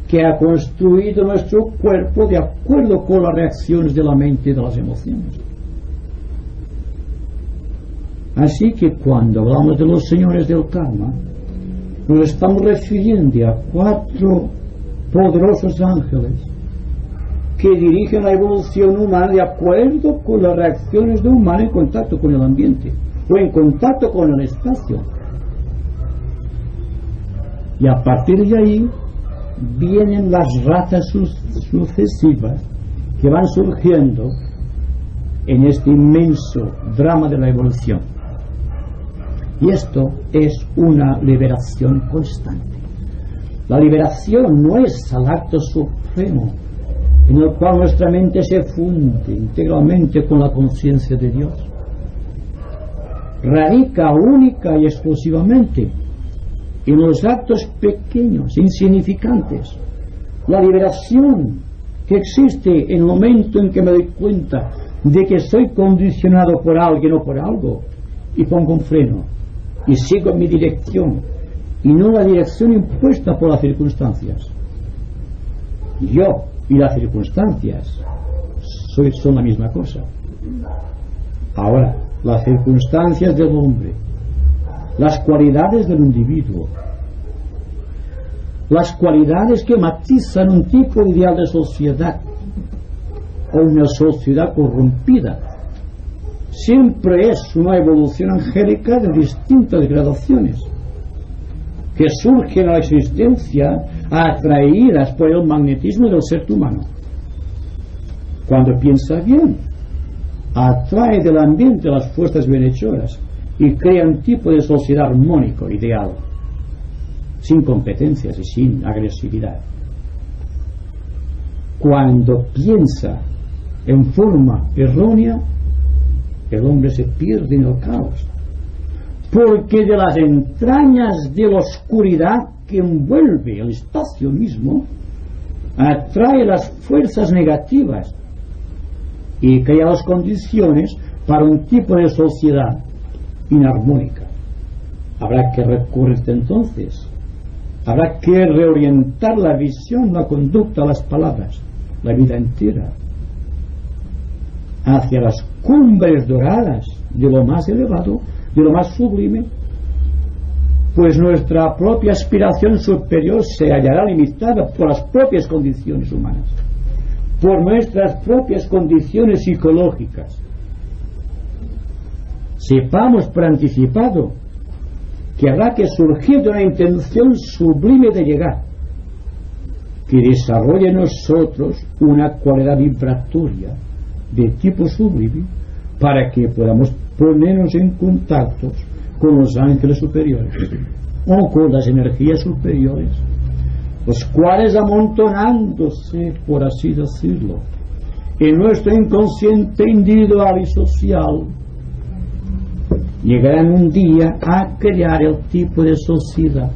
que ha construido nuestro cuerpo de acuerdo con las reacciones de la mente y de las emociones. Así que cuando hablamos de los señores del karma, nos estamos refiriendo a 4 poderosos ángeles que dirigen la evolución humana de acuerdo con las reacciones de un humano en contacto con el ambiente o en contacto con el espacio. Y a partir de ahí vienen las razas sucesivas que van surgiendo en este inmenso drama de la evolución. Y esto es una liberación constante. La liberación no es el acto supremo en el cual nuestra mente se funde integralmente con la conciencia de Dios. Radica única y exclusivamente en los actos pequeños, insignificantes. La liberación que existe en el momento en que me doy cuenta de que soy condicionado por alguien o por algo y pongo un freno y sigo mi dirección y no la dirección impuesta por las circunstancias. Yo y las circunstancias son la misma cosa. Ahora, las circunstancias del hombre, las cualidades del individuo, las cualidades que matizan un tipo ideal de sociedad o una sociedad corrompida, siempre es una evolución angélica de distintas gradaciones que surgen a la existencia atraídas por el magnetismo del ser humano. Cuando piensa bien, atrae del ambiente las fuerzas bienhechoras y crea un tipo de sociedad armónico, ideal, sin competencias y sin agresividad. Cuando piensa en forma errónea, el hombre se pierde en el caos, porque de las entrañas de la oscuridad que envuelve el espacio mismo atrae las fuerzas negativas y crea las condiciones para un tipo de sociedad inarmónica. Habrá que recurrir entonces, habrá que reorientar la visión, la conducta, las palabras, la vida entera hacia las cumbres doradas de lo más elevado, de lo más sublime, pues nuestra propia aspiración superior se hallará limitada por las propias condiciones humanas, por nuestras propias condiciones psicológicas. Sepamos por anticipado que habrá que surgir de una intención sublime de llegar, que desarrolle en nosotros una cualidad vibratoria de tipo sublime, para que podamos ponernos en contacto con los ángeles superiores o con las energías superiores, los cuales, amontonándose, por así decirlo, en nuestro inconsciente individual y social, llegarán un día a crear el tipo de sociedad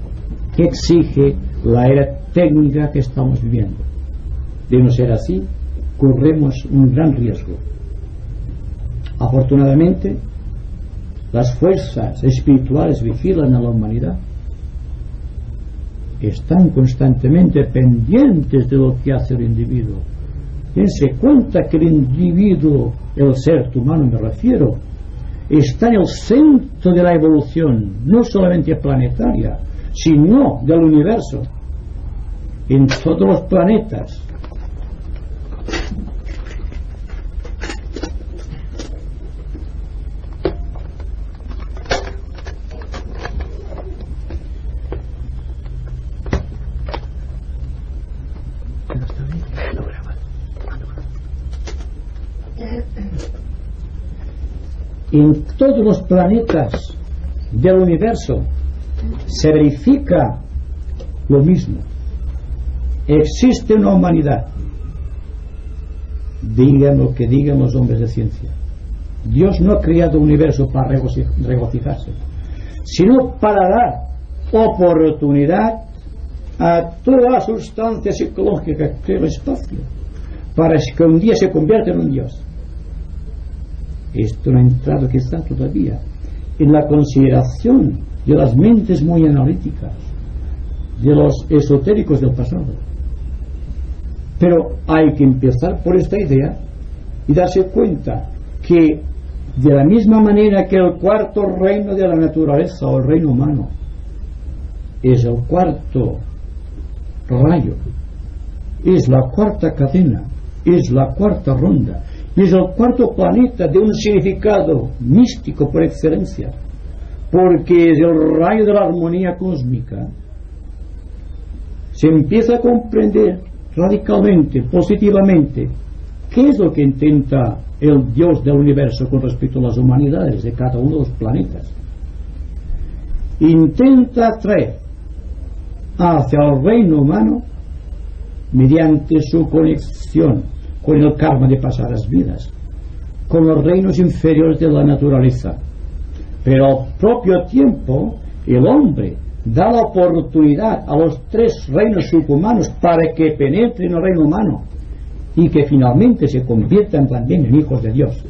que exige la era técnica que estamos viviendo. De no ser así, corremos un gran riesgo. Afortunadamente, las fuerzas espirituales vigilan a la humanidad, están constantemente pendientes de lo que hace el individuo. Dense cuenta que el individuo, el ser humano me refiero, está en el centro de la evolución, no solamente planetaria, sino del universo, en todos los planetas. En todos los planetas del universo se verifica lo mismo. Existe una humanidad, digan lo que digan los hombres de ciencia. Dios no ha creado un universo para regocijarse, sino para dar oportunidad a toda la sustancia psicológica que crea el espacio, para que un día se convierta en un Dios. Esto no ha entrado quizá todavía en la consideración de las mentes muy analíticas, de los esotéricos del pasado. Pero hay que empezar por esta idea y darse cuenta que de la misma manera que el cuarto reino de la naturaleza o el reino humano es el cuarto rayo, es la cuarta cadena, es la cuarta ronda, y es el cuarto planeta de un significado místico por excelencia, porque es el rayo de la armonía cósmica. Se empieza a comprender radicalmente, positivamente, qué es lo que intenta el Dios del universo con respecto a las humanidades de cada uno de los planetas. Intenta atraer hacia el reino humano mediante su conexión con el karma de pasadas vidas, con los reinos inferiores de la naturaleza. Pero al propio tiempo, el hombre da la oportunidad a los tres reinos subhumanos para que penetren el reino humano y que finalmente se conviertan también en hijos de Dios.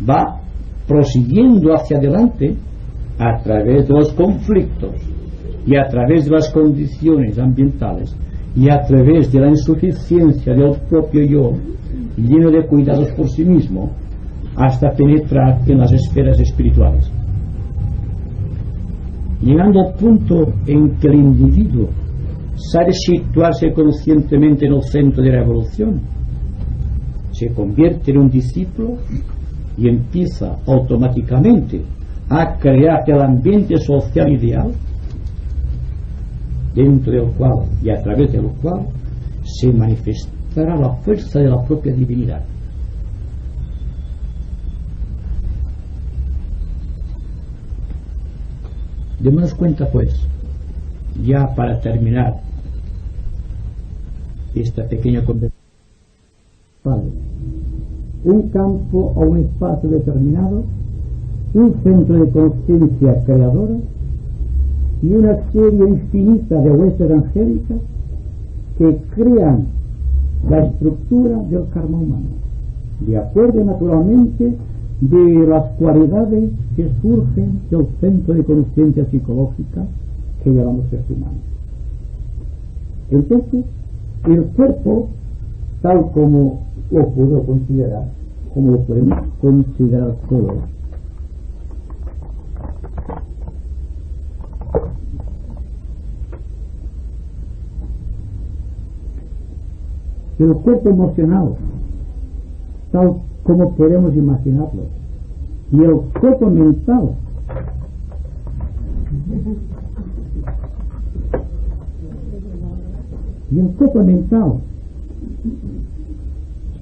Va prosiguiendo hacia adelante a través de los conflictos y a través de las condiciones ambientales y a través de la insuficiencia del propio yo, lleno de cuidados por sí mismo, hasta penetrar en las esferas espirituales, llegando al punto en que el individuo sabe situarse conscientemente en el centro de la evolución, se convierte en un discípulo y empieza automáticamente a crear el ambiente social ideal, dentro del cual y a través del cual se manifestará la fuerza de la propia divinidad. Démonos cuenta, pues, ya para terminar esta pequeña conversación, un campo o un espacio determinado, un centro de conciencia creadora y una serie infinita de huestes angélicas que crean la estructura del karma humano, de acuerdo naturalmente de las cualidades que surgen del centro de conciencia psicológica que llamamos ser humano. Entonces, el cuerpo, tal como lo puedo considerar, como lo podemos considerar todos, el cuerpo emocional, tal como podemos imaginarlo, y el cuerpo mental,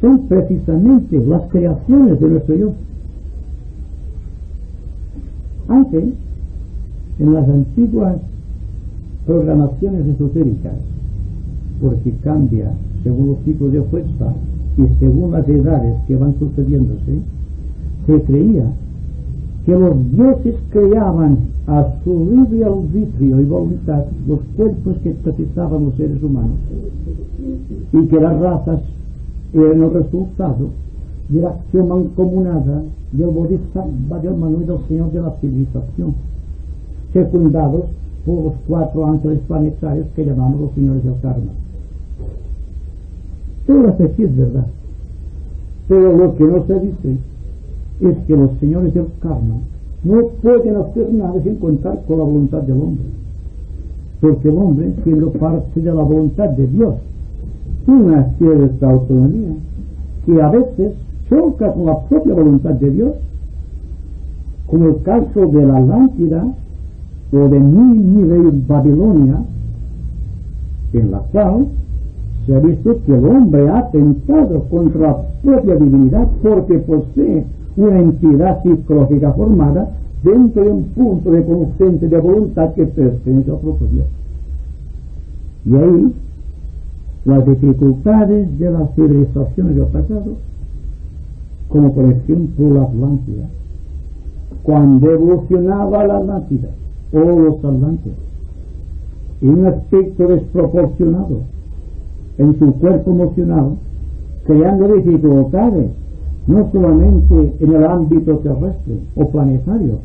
son precisamente las creaciones de nuestro yo. Antes, en las antiguas programaciones esotéricas, porque cambia según los ciclos de fuerza y según las edades que van sucediéndose, se creía que los dioses creaban a su libre arbitrio y voluntad los cuerpos que precisaban los seres humanos, y que las razas eran el resultado de la acción mancomunada del Bodhisattva, del Manu y del Señor de la civilización, secundados por los 4 ángeles planetarios que llamamos los señores del karma. Todo eso sí es verdad, pero lo que no se dice es que los señores del karma no pueden hacer nada sin contar con la voluntad del hombre, porque el hombre, siendo parte de la voluntad de Dios, tiene una cierta autonomía que a veces choca con la propia voluntad de Dios, como el caso de la Atlántida o de Nínive, Babilonia, en la cual se ha visto que el hombre ha atentado contra la propia divinidad porque posee una entidad psicológica formada dentro de un punto de conciencia de voluntad que pertenece al propio Dios. Y ahí las dificultades de las civilizaciones del pasado, como por ejemplo la Atlántida, cuando evolucionaba la Atlántida o los atlantes en un aspecto desproporcionado en su cuerpo emocional, creando dificultades no solamente en el ámbito terrestre o planetario,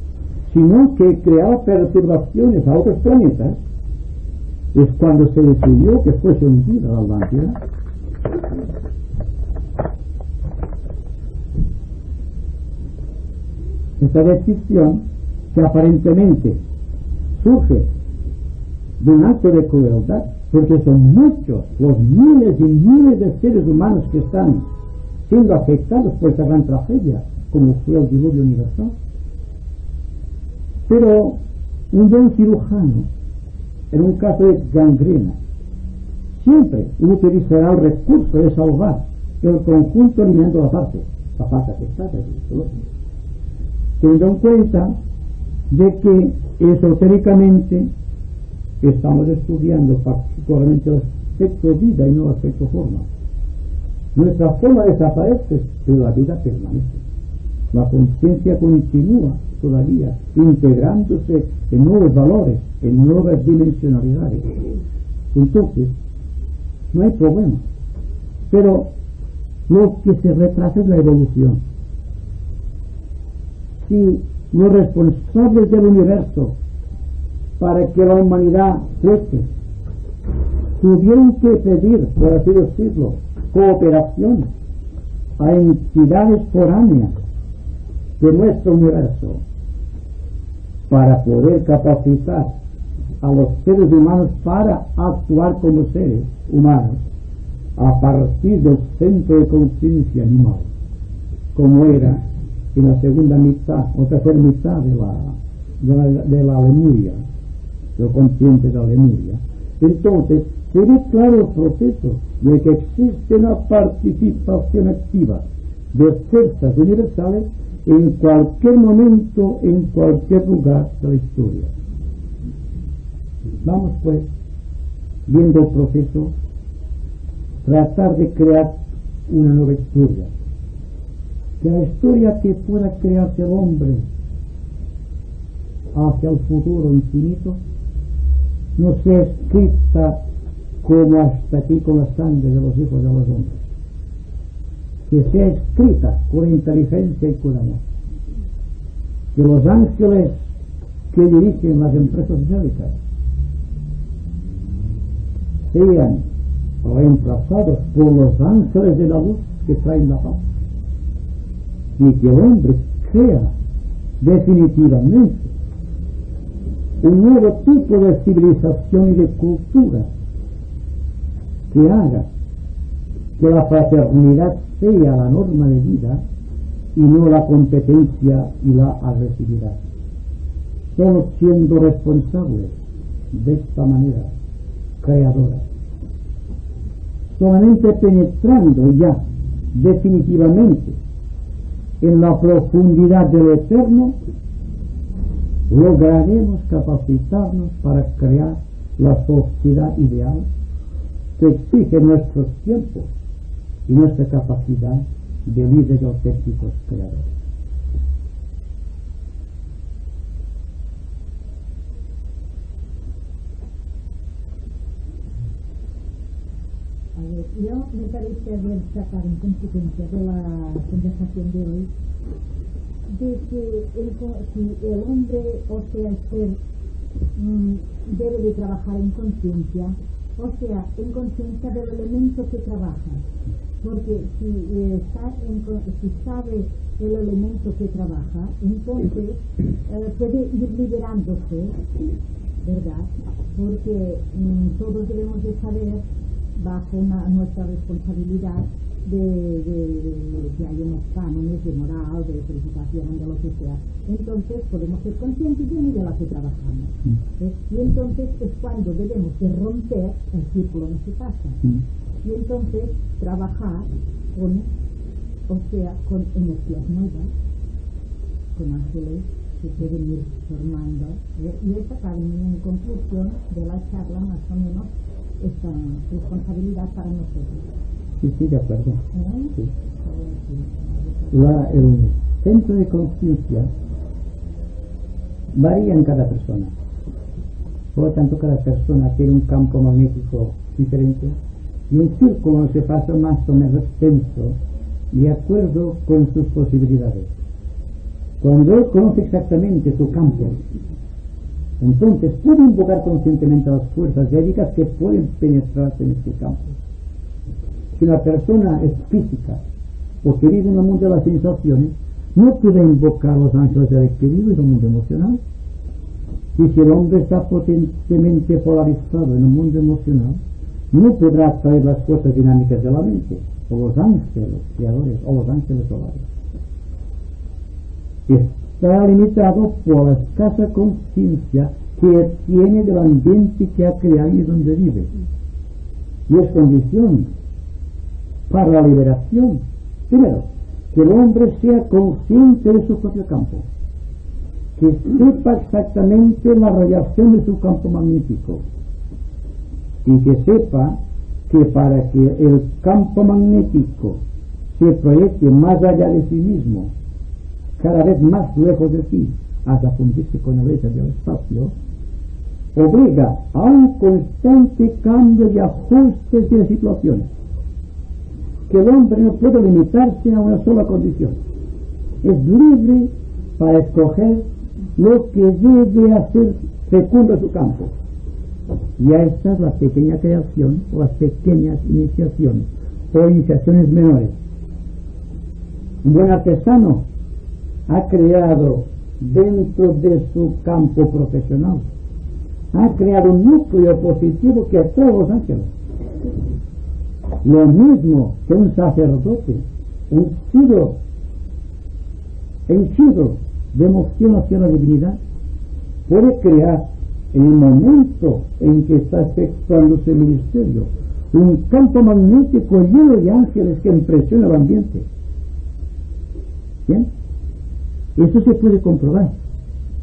sino que creaba perturbaciones a otros planetas, es cuando se decidió que fuese hundida la Atlántida. Esta decisión, que aparentemente surge de un acto de crueldad, porque son muchos los miles y miles de seres humanos que están siendo afectados por esta gran tragedia, como fue el diluvio universal. Pero un buen cirujano, en un caso de gangrena, siempre utilizará el recurso de salvar el conjunto eliminando la parte afectada, teniendo en cuenta de que esotéricamente estamos estudiando particularmente el aspecto vida y no el aspecto forma. Nuestra forma desaparece, pero la vida permanece. La conciencia continúa todavía integrándose en nuevos valores, en nuevas dimensionalidades. Entonces, no hay problema. Pero lo que se retrasa es la evolución. Si los responsables del universo, para que la humanidad crezca, tuvieron que pedir, por así decirlo, cooperación a entidades foráneas de nuestro universo para poder capacitar a los seres humanos para actuar como seres humanos a partir del centro de conciencia animal, como era en la segunda mitad o tercera mitad de la Lemuria, del consciente de la Lemuria. Entonces se ve claro el proceso de que existe una participación activa de fuerzas universales en cualquier momento, en cualquier lugar de la historia. Vamos pues, viendo el proceso, tratar de crear una nueva historia, que la historia que pueda crearse el hombre hacia el futuro infinito no sea escrita como hasta aquí con la sangre de los hijos de los hombres, que sea escrita con inteligencia y con amor, que los ángeles que dirigen las empresas bélicas sean reemplazados por los ángeles de la luz que traen la paz, y que el hombre crea definitivamente un nuevo tipo de civilización y de cultura que haga que la fraternidad sea la norma de vida y no la competencia y la agresividad, solo siendo responsables de esta manera creadora, solamente penetrando ya definitivamente en la profundidad de lo eterno, lograremos capacitarnos para crear la sociedad ideal que exige nuestros tiempos y nuestra capacidad de líderes y auténticos creadores. Yo me parece haber sacado en consecuencia de la conversación de hoy de que si el hombre, o sea, el ser, debe de trabajar en conciencia, o sea, en conciencia del elemento que trabaja, porque si sabe el elemento que trabaja, entonces puede ir liberándose, ¿verdad? Porque todos debemos de saber, bajo nuestra responsabilidad, de que hay unos cánones de moral, de purificación, de lo que sea. Entonces podemos ser conscientes de la que trabajamos. Y entonces es cuando debemos de romper el círculo en que pasa. Y entonces trabajar con energías nuevas, con ángeles que pueden ir formando. Y he sacado en conclusión de la charla más o menos esta responsabilidad para nosotros. Sí, de acuerdo. Sí. El centro de conciencia varía en cada persona. Por lo tanto, cada persona tiene un campo magnético diferente y un círculo se pasa más o menos extenso de acuerdo con sus posibilidades. Cuando él conoce exactamente su campo, entonces puede invocar conscientemente a las fuerzas védicas que pueden penetrarse en este campo. Si una persona es física o que vive en el mundo de las sensaciones, no puede invocar a los ángeles del equilibrio en el mundo emocional. Y si el hombre está potentemente polarizado en el mundo emocional, no podrá atraer las fuerzas dinámicas de la mente, o los ángeles creadores, o los ángeles solares. Está limitado por la escasa conciencia que tiene del ambiente que ha creado y donde vive. Y es condición para la liberación, primero, que el hombre sea consciente de su propio campo, que sepa exactamente la radiación de su campo magnético y que sepa que para que el campo magnético se proyecte más allá de sí mismo, cada vez más lejos de sí, hasta fundirse con el eje del espacio, obliga a un constante cambio de ajustes y de situaciones, que el hombre no puede limitarse a una sola condición. Es libre para escoger lo que debe hacer fecundo su campo. Y a esta es la pequeña creación, o las pequeñas iniciaciones, o iniciaciones menores. Un buen artesano ha creado dentro de su campo profesional, ha creado un núcleo positivo que atrae a los ángeles. Lo mismo que un sacerdote, henchido de emoción hacia la divinidad, puede crear en el momento en que está efectuando su ministerio un campo magnético lleno de ángeles que impresiona el ambiente. ¿Bien? Eso se puede comprobar,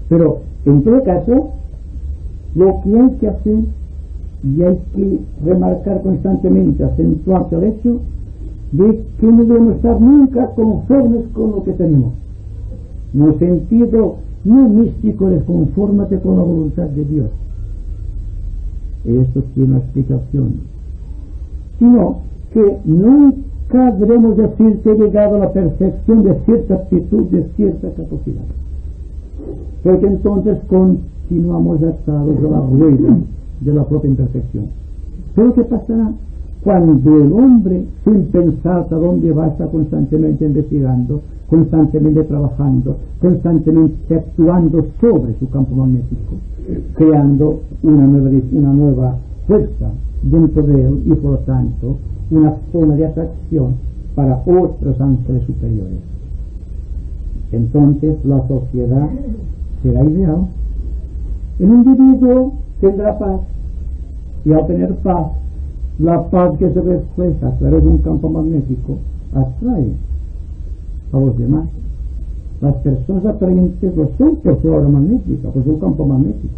pero en todo caso Lo que hay que hacer, y hay que remarcar constantemente, acentuarse el hecho de que no debemos estar nunca conformes con lo que tenemos. No sentido no místico de confórmate con la voluntad de Dios. Eso tiene una explicación. Sino que nunca debemos decir que he llegado a la perfección de cierta actitud, de cierta capacidad. Porque entonces continuamos atados a la rueda de la propia imperfección. Pero ¿qué pasará? Cuando el hombre, sin pensar hasta dónde va, está constantemente investigando, constantemente trabajando, constantemente actuando sobre su campo magnético, creando una nueva fuerza dentro de él y por lo tanto una forma de atracción para otros ángeles superiores. Entonces la sociedad será ideal. El individuo tendrá paz, y al tener paz, la paz que se refleja a través de un campo magnético atrae a los demás. Las personas atraentes lo son por su obra magnética, por su campo magnético.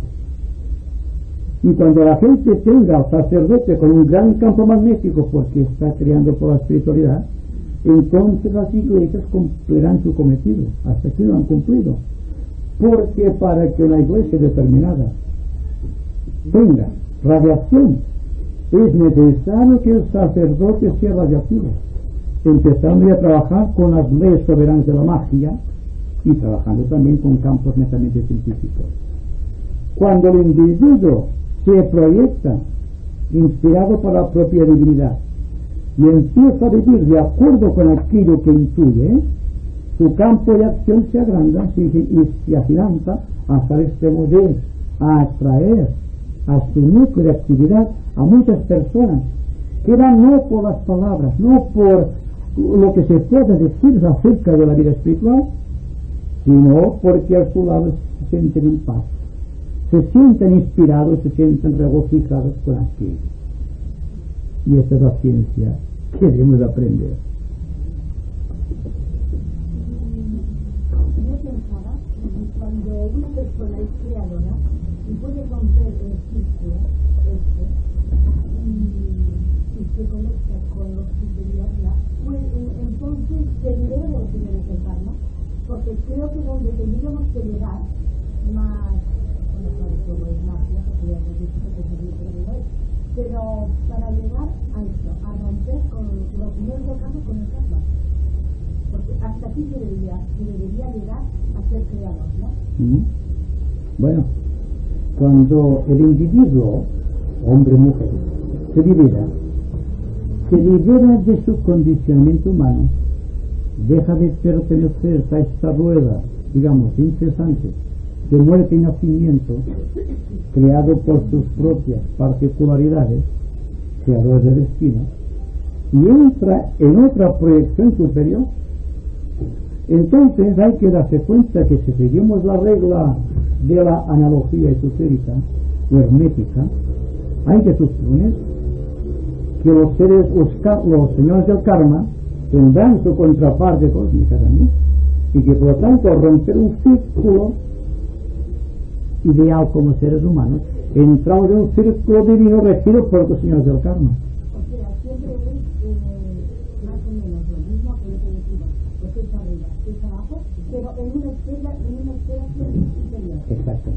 Y cuando la gente tenga al sacerdote con un gran campo magnético porque está creando por la espiritualidad, entonces las iglesias cumplirán su cometido. Hasta aquí lo han cumplido. Porque para que una iglesia determinada tenga radiación, es necesario que el sacerdote sea radiactivo, empezando a trabajar con las leyes soberanas de la magia y trabajando también con campos netamente científicos. Cuando el individuo se proyecta inspirado por la propia divinidad y empieza a vivir de acuerdo con aquello que intuye, su campo de acción se agranda y se agiganta hasta el extremo de atraer a su núcleo de actividad a muchas personas que van no por las palabras, no por lo que se puede decir acerca de la vida espiritual, sino porque a su lado se sienten en paz, se sienten inspirados, se sienten regocijados con aquello. Y esa es la ciencia que debemos aprender. Yo pensaba que cuando una persona es creadora y puede romper el ciclo y se conecta con los superiores, pues entonces se libera de los señores del karma, porque creo que donde tendríamos que llegar más, bueno, claro, todo es magia, porque ya hemos dicho que es, pero para llegar a esto, a romper con los señores del karma con el karma, porque hasta aquí se debería llegar a ser creador, ¿no? Bueno, cuando el individuo, hombre o mujer, se libera de su condicionamiento humano, deja de pertenecer a esta rueda, digamos, incesante, de muerte y nacimiento, creado por sus propias particularidades, creadores de destino, y entra en otra proyección superior. Entonces hay que darse cuenta que si seguimos la regla de la analogía esotérica o hermética, hay que suponer que los señores del karma tendrán su contraparte cósmica también, y que por lo tanto romper un círculo ideal como seres humanos, entramos en un círculo divino regido por los señores del karma. O sea, siempre es más o menos lo mismo que lo que decimos, pues es arriba, es abajo, pero en una esfera superior. Exacto.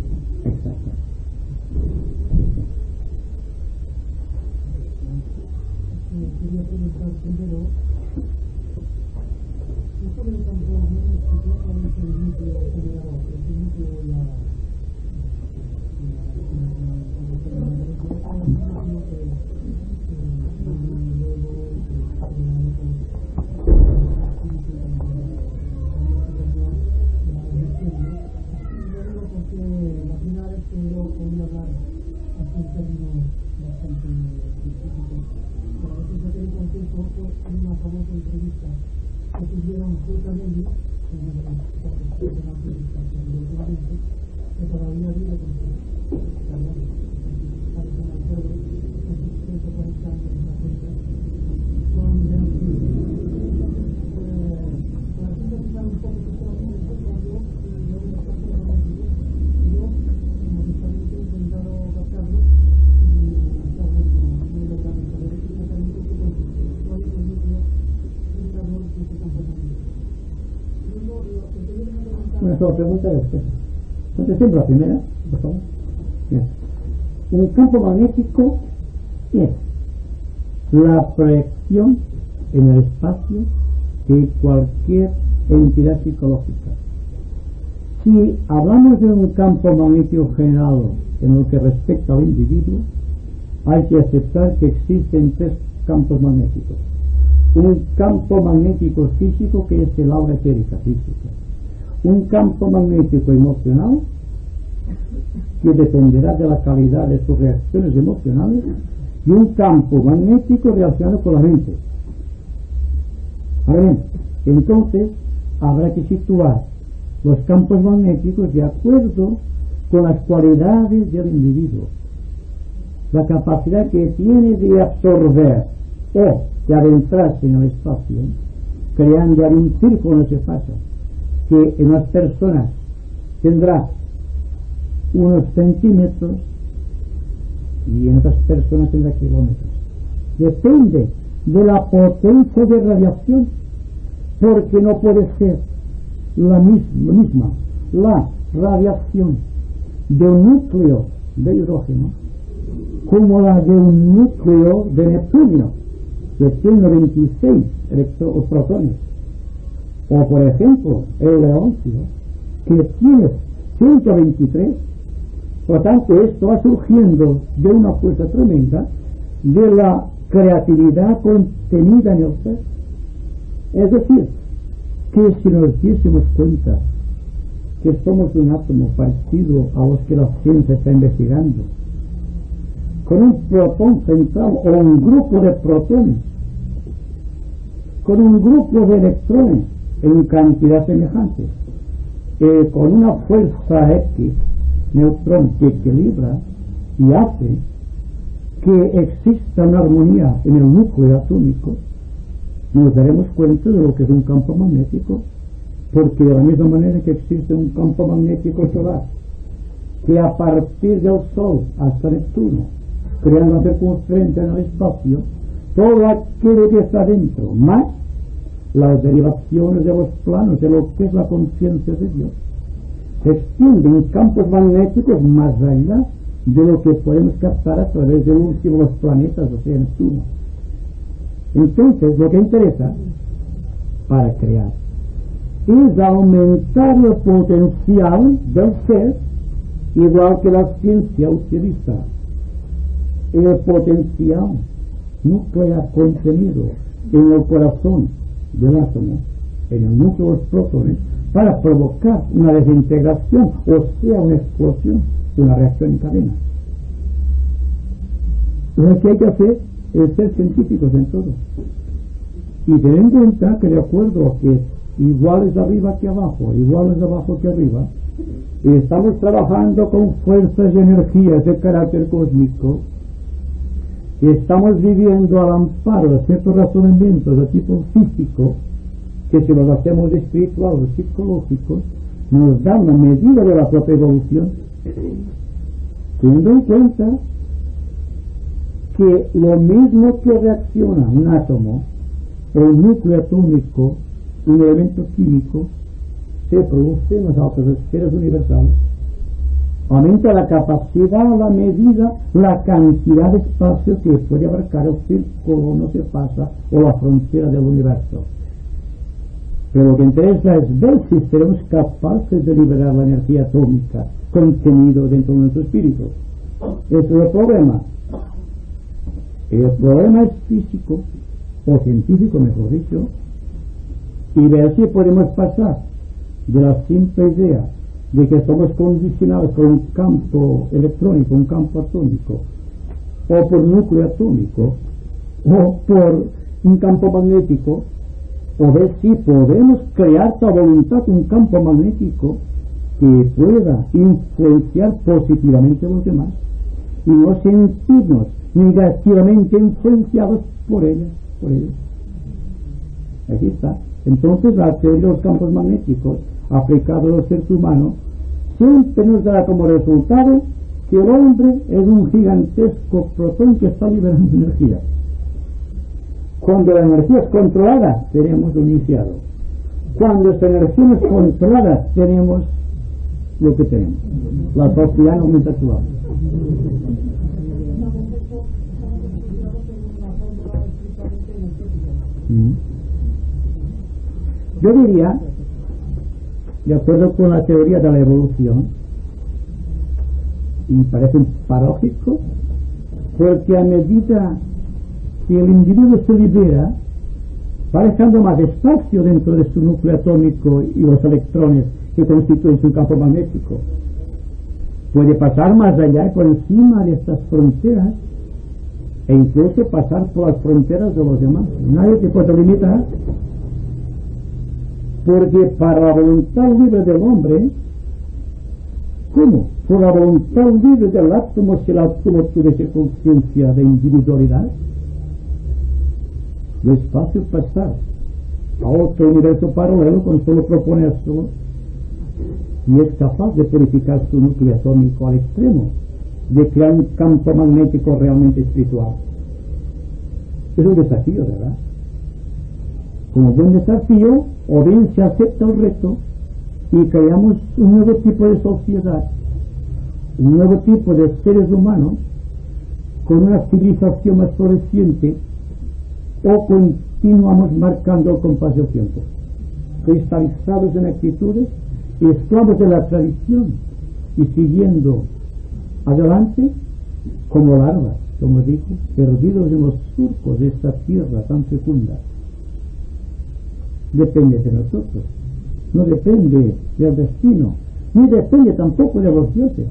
Quería preguntar primero sobre el campo magnético, cuál es el núcleo generador, el núcleo de la la primera vez que yo oí hablar así en términos bastante científicos, pero a veces yo tengo contexto en una famosa entrevista que tuvieron justamente en una entrevista que todavía vive con su parece un alfredo con sus 140 años en la cuenta con para sintetizar un poco su conocimiento cuando yo una parte de la yo como justamente he intentado segunda pregunta después. Contestemos la primera, por favor. Bien. Un campo magnético es la proyección en el espacio de cualquier entidad psicológica. Si hablamos de un campo magnético generado en lo que respecta al individuo, hay que aceptar que existen tres campos magnéticos. Un campo magnético físico, que es el aura etérica física. Un campo magnético emocional, que dependerá de la calidad de sus reacciones emocionales, y un campo magnético relacionado con la mente. Ahora bien, entonces habrá que situar los campos magnéticos de acuerdo con las cualidades del individuo, la capacidad que tiene de absorber o de adentrarse en el espacio, creando un círculo no se pasa, que en las personas tendrá unos centímetros y en otras personas tendrá kilómetros. Depende de la potencia de radiación, porque no puede ser la misma la radiación de un núcleo de hidrógeno como la de un núcleo de Neptunio, que tiene 26 protones, o por ejemplo el leoncio, que tiene 123. Por tanto, esto va surgiendo de una fuerza tremenda de la creatividad contenida en el ser. Es decir, que si nos diésemos cuenta que somos un átomo parecido a los que la ciencia está investigando, con un protón central o un grupo de protones, con un grupo de electrones en cantidad semejante, con una fuerza X neutrón que equilibra y hace que exista una armonía en el núcleo atómico, nos daremos cuenta de lo que es un campo magnético, porque de la misma manera que existe un campo magnético solar, que a partir del Sol hasta Neptuno, creando una circunferencia en el espacio, todo aquello que está dentro, más las derivaciones de los planos de lo que es la conciencia de Dios, se extienden campos magnéticos más allá de lo que podemos captar a través del último de los planetas, o sea, Neptuno. Entonces, lo que interesa para crear es aumentar el potencial del ser, igual que la ciencia utiliza el potencial nuclear contenido en el corazón del átomo, en el núcleo de los protones, para provocar una desintegración, o sea, una explosión, una reacción en cadena. Lo que hay que hacer es ser científicos en todo, y tener en cuenta que, de acuerdo a que iguales arriba que abajo, iguales abajo que arriba, estamos trabajando con fuerzas y energías de carácter cósmico, estamos viviendo al amparo de ciertos razonamientos de tipo físico, que si los hacemos espirituales o psicológicos, nos dan una medida de la propia evolución, teniendo en cuenta que lo mismo que reacciona un átomo o un núcleo atómico, un elemento químico, se produce en las altas esferas universales. Aumenta la capacidad, la medida, la cantidad de espacio que puede abarcar el círculo, no se pasa, o la frontera del universo. Pero lo que interesa es ver si seremos capaces de liberar la energía atómica contenido dentro de nuestro espíritu. Ese es el problema. El problema es físico, o científico mejor dicho, y ver si podemos pasar de la simple idea de que somos condicionados por un campo electrónico, un campo atómico, o por núcleo atómico, o por un campo magnético, o ver si podemos crear a voluntad un campo magnético que pueda influenciar positivamente a los demás y no sentirnos negativamente influenciados por ellos. Aquí está. Entonces, la teoría de los campos magnéticos aplicados al ser humano siempre nos dará como resultado que el hombre es un gigantesco protón que está liberando energía. Cuando la energía es controlada, tenemos un iniciado. Cuando esta energía no es controlada, tenemos lo que tenemos, la sociedad no actual. Yo diría, de acuerdo con la teoría de la evolución, y me parece paradójico, porque a medida que el individuo se libera, va dejando más espacio dentro de su núcleo atómico y los electrones que constituyen su campo magnético. Puede pasar más allá y por encima de estas fronteras e incluso pasar por las fronteras de los demás. Nadie te puede limitar, porque para la voluntad libre del hombre, ¿cómo? Por la voluntad libre del átomo, si el átomo tuviese conciencia de individualidad, no es fácil pasar a otro universo paralelo con solo proponérselo, y es capaz de purificar su núcleo atómico al extremo, de crear un campo magnético realmente espiritual. Es un desafío, ¿verdad? Como buen desafío, o bien se acepta el reto y creamos un nuevo tipo de sociedad, un nuevo tipo de seres humanos con una civilización más floreciente, o continuamos marcando el compás del tiempo, cristalizados en actitudes, esclavos de la tradición y siguiendo adelante como larvas, como digo, perdidos en los surcos de esta tierra tan fecunda. Depende de nosotros, no depende del destino, ni depende tampoco de los dioses,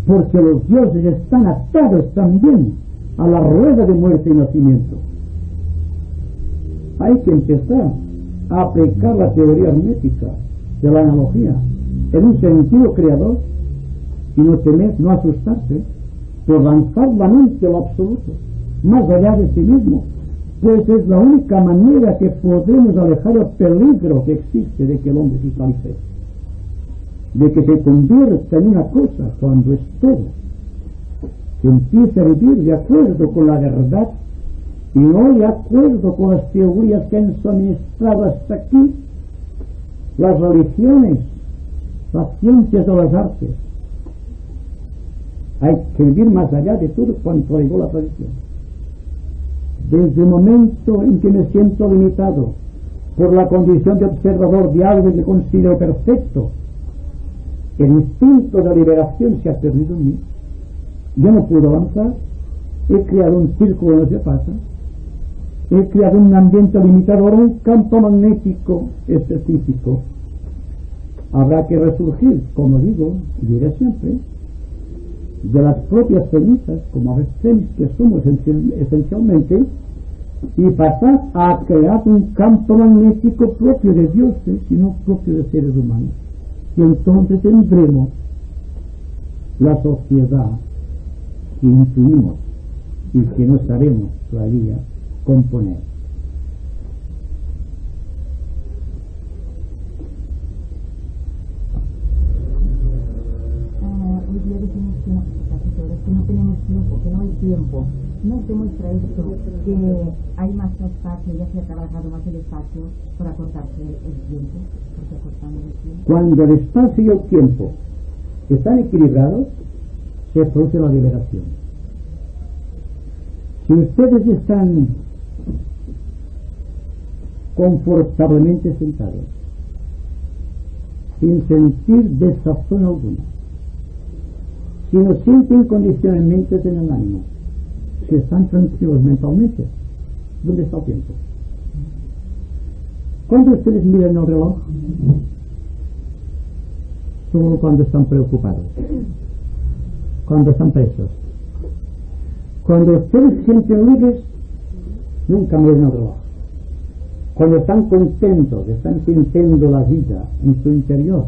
porque los dioses están atados también a la rueda de muerte y nacimiento. Hay que empezar a aplicar la teoría hermética de la analogía en un sentido creador y no temer, no asustarse por lanzar la mente a lo absoluto, más allá de sí mismo, pues es la única manera que podemos alejar el peligro que existe de que el hombre se cristalice, de que se convierta en una cosa cuando es todo, que empiece a vivir de acuerdo con la verdad y no de acuerdo con las teorías que han suministrado hasta aquí las religiones, las ciencias o las artes. Hay que vivir más allá de todo cuanto alegó la tradición. Desde el momento en que me siento limitado por la condición de observador de algo que considero perfecto, el instinto de liberación se ha perdido en mí. Yo no puedo avanzar, he creado un círculo donde se pasa, he creado un ambiente limitador, un campo magnético específico. Habrá que resurgir, como digo, y diré siempre, de las propias cenizas, como seres que somos esencialmente, y pasar a crear un campo magnético propio de dioses y no propio de seres humanos. Y entonces tendremos la sociedad que intuimos y que no sabemos todavía componer. Hoy día decimos que no tenemos tiempo, que no hay tiempo. ¿No se muestra esto que hay más espacio, ya se ha trabajado más el espacio por acortarse el tiempo? Porque acortamos el tiempo. Cuando el espacio y el tiempo están equilibrados, se produce la liberación. Si ustedes están confortablemente sentados, sin sentir desazón alguna, si no sienten condicionamientos en el ánimo, si están tranquilos mentalmente, ¿dónde está el tiempo? ¿Cuándo ustedes miran el reloj? Solo cuando están preocupados, cuando están presos. Cuando ustedes se sienten libres, nunca miran el reloj. Cuando están contentos, están sintiendo la vida en su interior,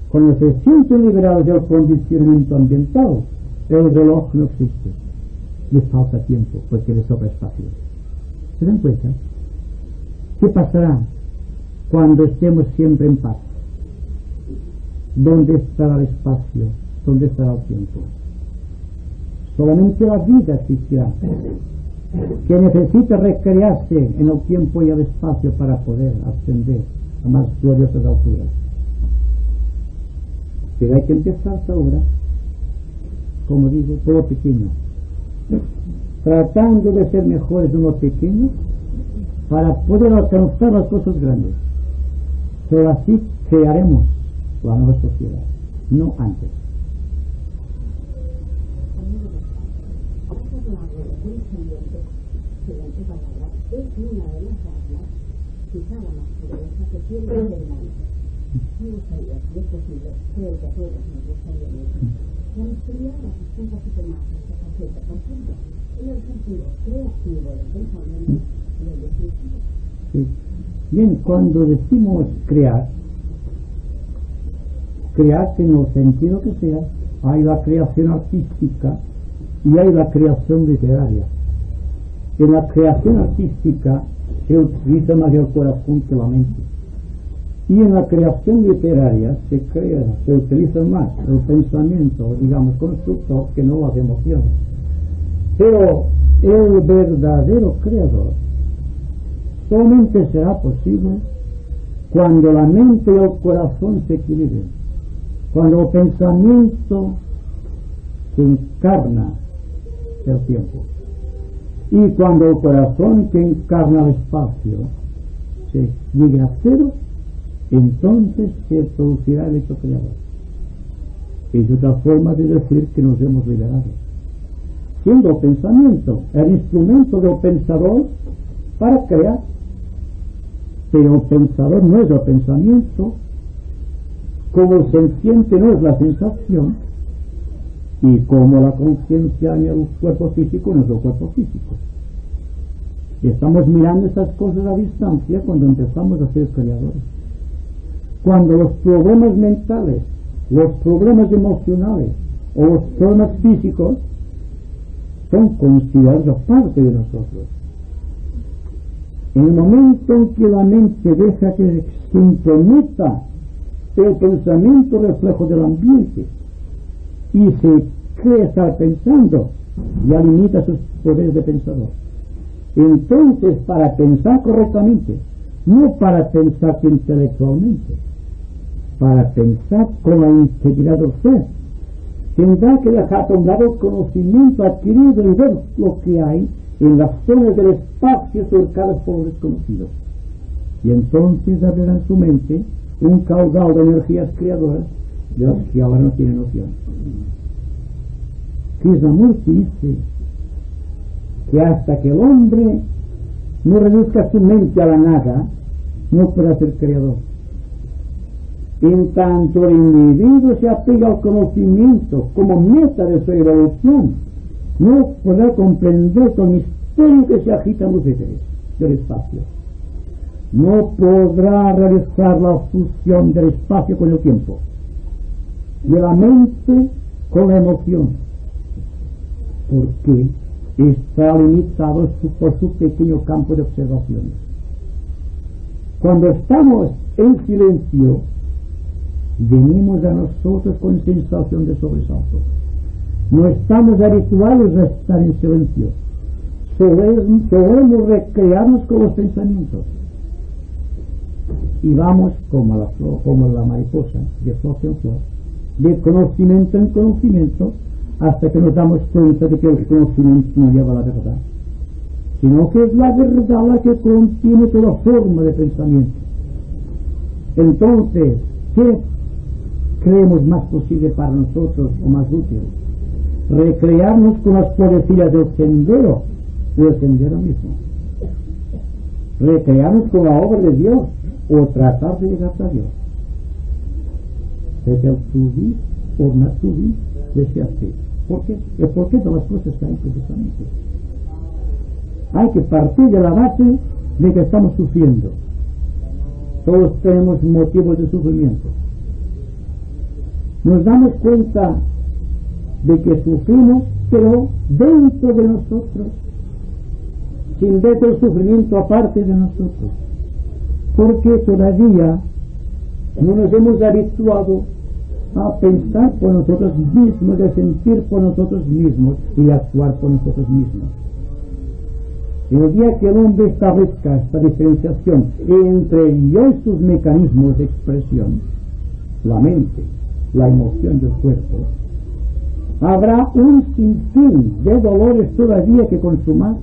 cuando se sienten liberados del condicionamiento ambiental, el reloj no existe. Les falta tiempo porque les sobra espacio. ¿Se dan cuenta? ¿Qué pasará cuando estemos siempre en paz? ¿Dónde estará el espacio? ¿Dónde estará el tiempo? Solamente la vida existirá, que necesita recrearse en el tiempo y el espacio para poder ascender a más gloriosas alturas. Pero hay que empezar ahora, como digo, por lo pequeño, tratando de ser mejores en lo pequeño para poder alcanzar las cosas grandes. Pero así crearemos la nueva sociedad, no antes. Es una de las armas, quizá la más poderosa que tiene el hermano. Me gustaría, si es posible, creo que a todos nos gustaría mucho, transferir la un poquito más esta faceta, por ejemplo, en el sentido creativo del pensamiento y el definitivo. Sí. Bien, cuando decimos crear en el sentido que sea, hay la creación artística y hay la creación literaria. En la creación artística se utiliza más el corazón que la mente, y en la creación literaria se utiliza más el pensamiento, digamos, constructor, que no las emociones. Pero el verdadero creador solamente será posible cuando la mente y el corazón se equilibren, cuando el pensamiento se encarna el tiempo, y cuando el corazón que encarna el espacio se llegue a cero, entonces se producirá el hecho creador. Es otra forma de decir que nos hemos liberado, siendo el pensamiento el instrumento del pensador para crear. Pero el pensador no es el pensamiento, como el senciente no es la sensación, y como la conciencia en el cuerpo físico no es el cuerpo físico. Estamos mirando esas cosas a distancia cuando empezamos a ser creadores. Cuando los problemas mentales, los problemas emocionales o los problemas físicos son considerados parte de nosotros. En el momento en que la mente deja que se intrometa el pensamiento reflejo del ambiente y se cree estar pensando, ya limita sus poderes de pensador. Entonces, para pensar correctamente, no para pensar intelectualmente, para pensar con la integridad del ser, tendrá que dejar a un lado el conocimiento adquirido y ver lo que hay en las zonas del espacio surcadas por los desconocidos. Y entonces abrirá en su mente un caudal de energías creadoras de las que ahora no tiene noción. Krishnamurti dice que hasta que el hombre no reduzca su mente a la nada, no podrá ser creador. En tanto el individuo se apega al conocimiento como meta de su evolución, no podrá comprender el misterio que se agita en los éteres del espacio. No podrá realizar la fusión del espacio con el tiempo, de la mente con la emoción, porque está limitado por su pequeño campo de observaciones. Cuando estamos en silencio, venimos a nosotros con sensación de sobresalto. No estamos habituados a estar en silencio. Solemos recrearnos con los pensamientos. Y vamos como la mariposa, de flor en flor, de conocimiento en conocimiento, hasta que nos damos cuenta de que el conocimiento no lleva a la verdad, sino que es la verdad la que contiene toda forma de pensamiento. Entonces, ¿qué creemos más posible para nosotros o más útil? Recrearnos con las florecillas del sendero o el sendero mismo, recrearnos con la obra de Dios o tratar de llegar a Dios. Desde el subir por no subir, desde así. ¿Por qué? El porqué de las cosas que hay precisamente. Hay que partir de la base de que estamos sufriendo. Todos tenemos motivos de sufrimiento. Nos damos cuenta de que sufrimos, pero dentro de nosotros, sin ver el sufrimiento aparte de nosotros, porque todavía no nos hemos habituado a pensar por nosotros mismos, a sentir por nosotros mismos y a actuar por nosotros mismos. El día que el hombre establezca esta diferenciación entre yo y sus mecanismos de expresión, la mente la emoción del cuerpo, habrá un sinfín de dolores todavía que consumar,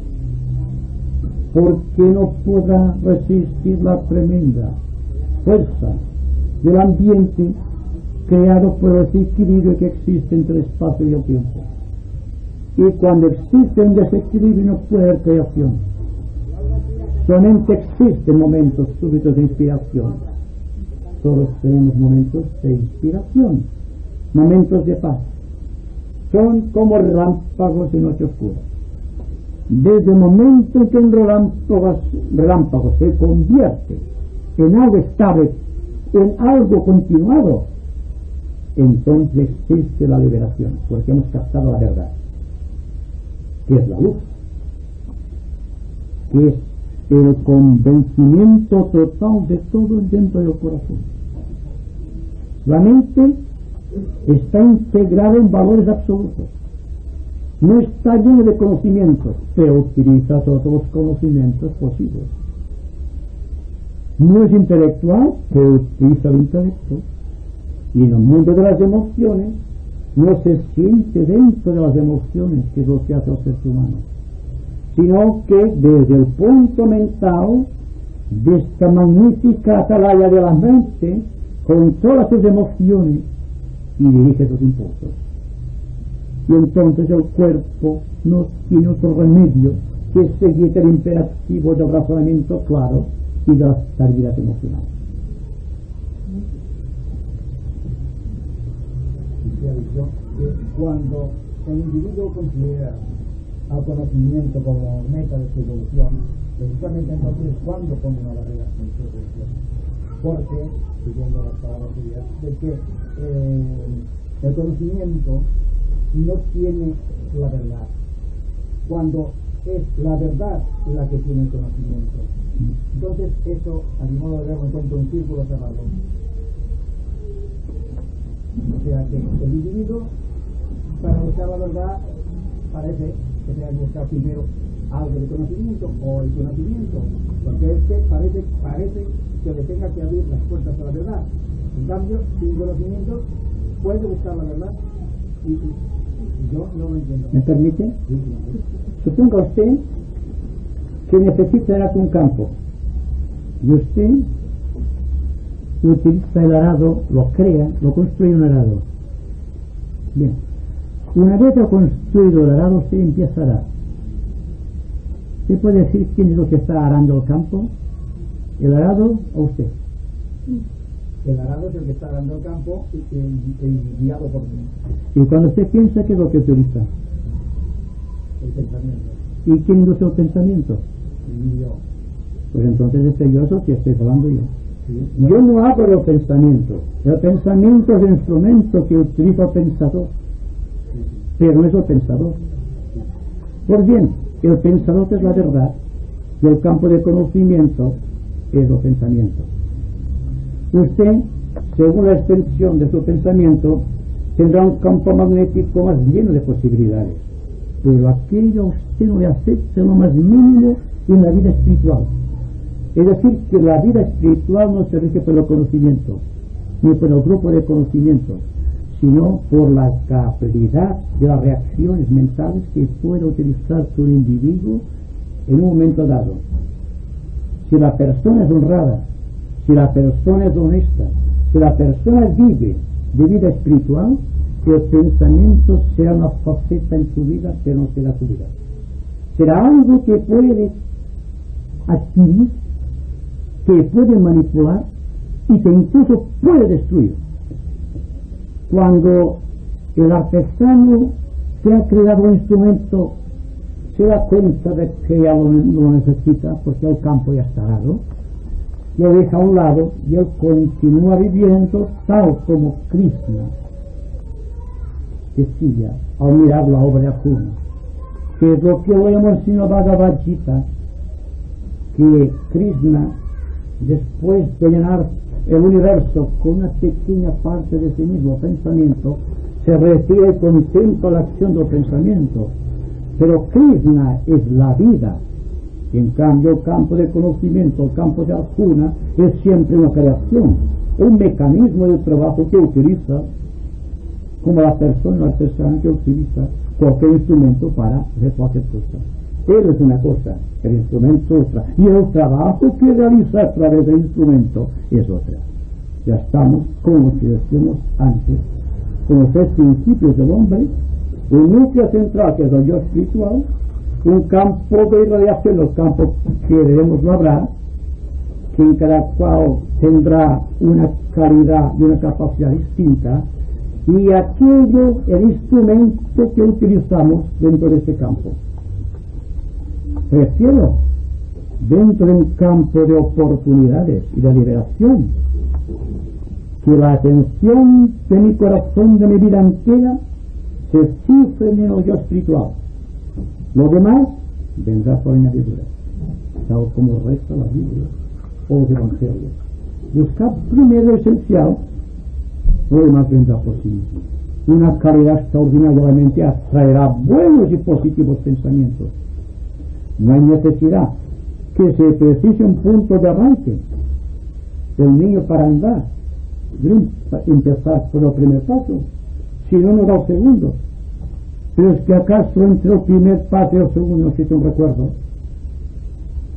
porque no podrá resistir la tremenda fuerza del ambiente creado por el desequilibrio que existe entre el espacio y el tiempo. Y cuando existe un desequilibrio no puede haber creación. Solamente existen momentos súbitos de inspiración. Todos tenemos momentos de inspiración, momentos de paz. Son como relámpagos en noche oscura. Desde el momento en que un relámpago se convierte en algo estable, en algo continuado, entonces existe la liberación, porque hemos captado la verdad, que es la luz, que es el convencimiento total de todo dentro del corazón. La mente está integrada en valores absolutos, no está lleno de conocimientos, pero utiliza todos los conocimientos posibles. No es intelectual, pero utiliza el intelecto. Y en el mundo de las emociones no se siente dentro de las emociones, que es lo que hace el ser humano, sino que desde el punto mental de esta magnífica atalaya de la mente controla sus emociones y dirige sus impulsos. Y entonces el cuerpo no tiene otro remedio que seguir el imperativo del razonamiento claro y de la estabilidad emocional. Se ha dicho que cuando el individuo considera al conocimiento como meta de su evolución, precisamente entonces es cuando pone una barrera en su evolución. Porque, siguiendo las palabras suyas, de que el conocimiento no tiene la verdad, cuando es la verdad la que tiene el conocimiento. Entonces eso, a mi modo de ver, encuentra un círculo cerrado. O sea que el individuo, para buscar la verdad, parece que tenga que buscar primero algo de conocimiento o el conocimiento, porque parece que le tenga que abrir las puertas a la verdad. En cambio, sin conocimiento puede buscar la verdad y yo no lo entiendo. ¿Me permite? Sí. Suponga usted que necesita arar un campo y usted utiliza el arado, lo crea, lo construye un arado. Bien, una vez ha construido el arado, usted empieza a arar. ¿Usted puede decir quién es lo que está arando el campo? ¿El arado o usted? El arado es el que está arando el campo y guiado por mí. Y cuando usted piensa, ¿qué es lo que utiliza? El pensamiento. ¿Y quién induce el pensamiento? Y yo. Pues entonces estoy yo, eso que estoy hablando yo. Sí. Yo no hago el pensamiento es el instrumento que utiliza el pensador, pero no es el pensador. Pues bien, el pensador es la verdad y el campo de conocimiento es el pensamiento. Usted, según la extensión de su pensamiento, tendrá un campo magnético más lleno de posibilidades, pero aquello a usted no le acepta lo más mínimo en la vida espiritual. Es decir, que la vida espiritual no se rige por el conocimiento, ni por el grupo de conocimientos, sino por la capacidad de las reacciones mentales que puede utilizar su individuo en un momento dado. Si la persona es honrada, si la persona es honesta, si la persona vive de vida espiritual, el pensamiento será una faceta en su vida, pero no será su vida. Será algo que puede adquirir, que puede manipular y que incluso puede destruir. Cuando el artesano que ha creado un instrumento se da cuenta de que ya lo necesita, porque el campo ya está dado, lo deja a un lado y él continúa viviendo tal como Krishna decía al mirar la obra de Arjuna, que es lo que leemos en la Bhagavad Gita, que Krishna, después de llenar el universo con una pequeña parte de sí mismo, pensamiento, se retira y contempla la acción del pensamiento. Pero Krishna es la vida. En cambio, el campo de conocimiento, el campo de Arjuna, es siempre una creación, un mecanismo de trabajo que utiliza como la persona artesana que utiliza cualquier instrumento para hacer cualquier cosa. Él es una cosa, el instrumento otra, y el trabajo que realiza a través del instrumento es otra. Ya estamos, como si decíamos antes, con los tres principios del hombre, un núcleo central que es el yo espiritual, un campo de irradiación, el campo que debemos labrar, que en cada cual tendrá una calidad y una capacidad distinta, y aquello, el instrumento que utilizamos dentro de ese campo. Prefiero, dentro de un campo de oportunidades y de liberación, que la atención de mi corazón, de mi vida entera, se cifre en el yo espiritual. Lo demás vendrá por añadidura, tal como resta la Biblia o los Evangelios. Buscar primero lo esencial, lo demás vendrá por sí mismo. Una calidad extraordinaria de la mente atraerá buenos y positivos pensamientos. No hay necesidad que se precise un punto de arranque del niño para andar. Debe empezar por el primer paso, si no da el segundo. Pero es que acaso entre el primer paso y el segundo no existe un recuerdo.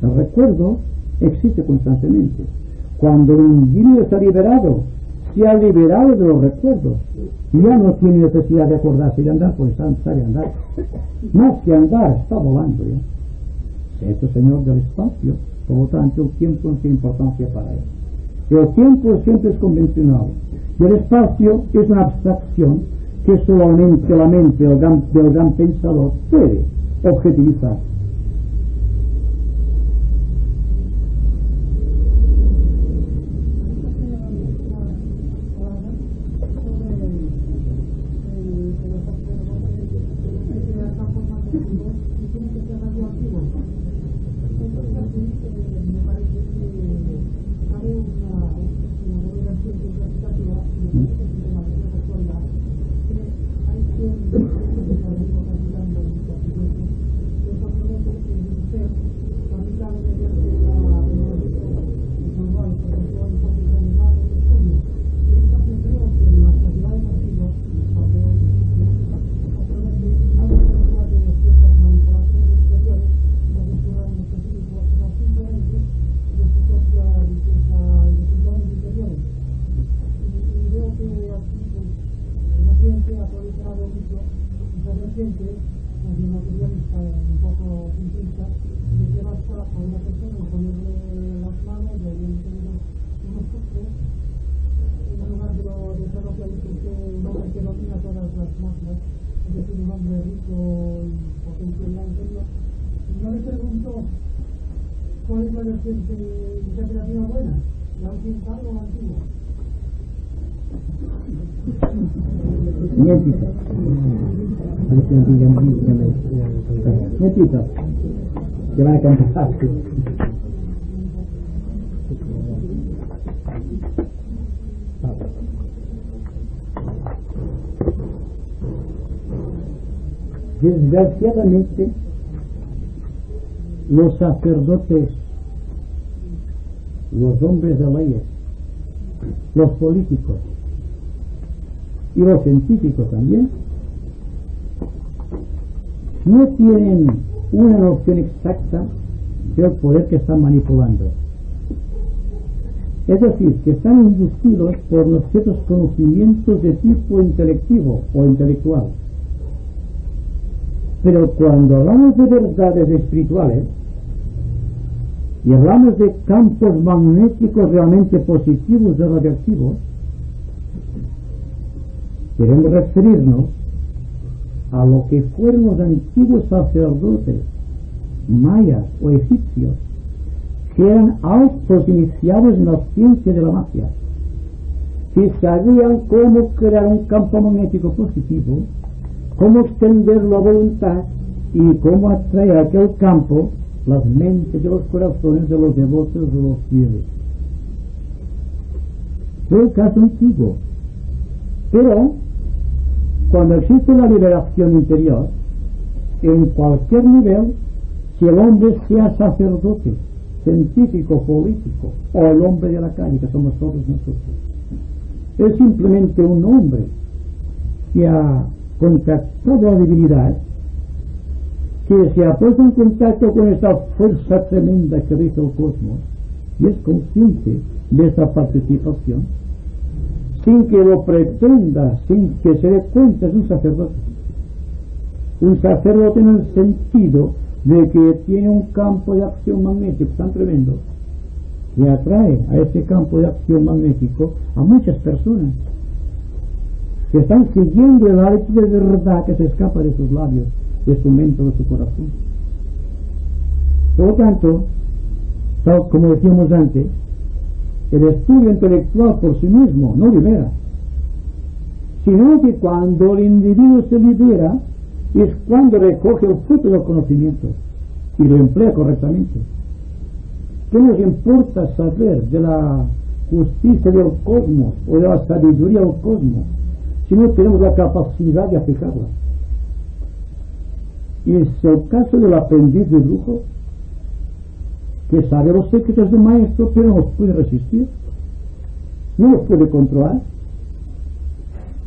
El recuerdo existe constantemente. Cuando el individuo está liberado, se ha liberado de los recuerdos, ya no tiene necesidad de acordarse de andar, pues sabe andar. Más que andar, está volando ya. Es el Señor del espacio, por lo tanto el tiempo no tiene importancia para él. El tiempo siempre es convencional y el espacio es una abstracción que solamente la mente del gran pensador puede objetivizar. Nietito, que van a cantar. Desgraciadamente, los sacerdotes, los hombres de leyes, los políticos y los científicos también, no tienen una noción exacta del poder que están manipulando. Es decir, que están inducidos por los ciertos conocimientos de tipo intelectivo o intelectual. Pero cuando hablamos de verdades espirituales y hablamos de campos magnéticos realmente positivos y radioactivos, debemos referirnos a lo que fueron los antiguos sacerdotes mayas o egipcios, que eran altos iniciados en la ciencia de la magia, que sabían cómo crear un campo magnético positivo, cómo extender la voluntad y cómo atraer a aquel campo las mentes y los corazones de los devotos de los fieles. Fue el caso antiguo. Pero cuando existe la liberación interior, en cualquier nivel, si el hombre sea sacerdote, científico, político, o el hombre de la calle, que somos todos nosotros, es simplemente un hombre, se ha contactado a la divinidad, que se ha puesto en contacto con esta fuerza tremenda que rige el cosmos y es consciente de esta participación, sin que lo pretenda, sin que se dé cuenta, es un sacerdote. Un sacerdote en el sentido de que tiene un campo de acción magnético tan tremendo que atrae a ese campo de acción magnético a muchas personas que están siguiendo el arte de verdad que se escapa de sus labios, de su mente o de su corazón. Por lo tanto, tal como decíamos antes, el estudio intelectual por sí mismo no libera, sino que cuando el individuo se libera es cuando recoge el fruto del conocimiento y lo emplea correctamente. ¿Qué nos importa saber de la justicia del cosmos o de la sabiduría del cosmos si no tenemos la capacidad de aplicarla? Y es el caso del aprendiz de brujo, que sabe los secretos del maestro, pero no los puede resistir, no los puede controlar.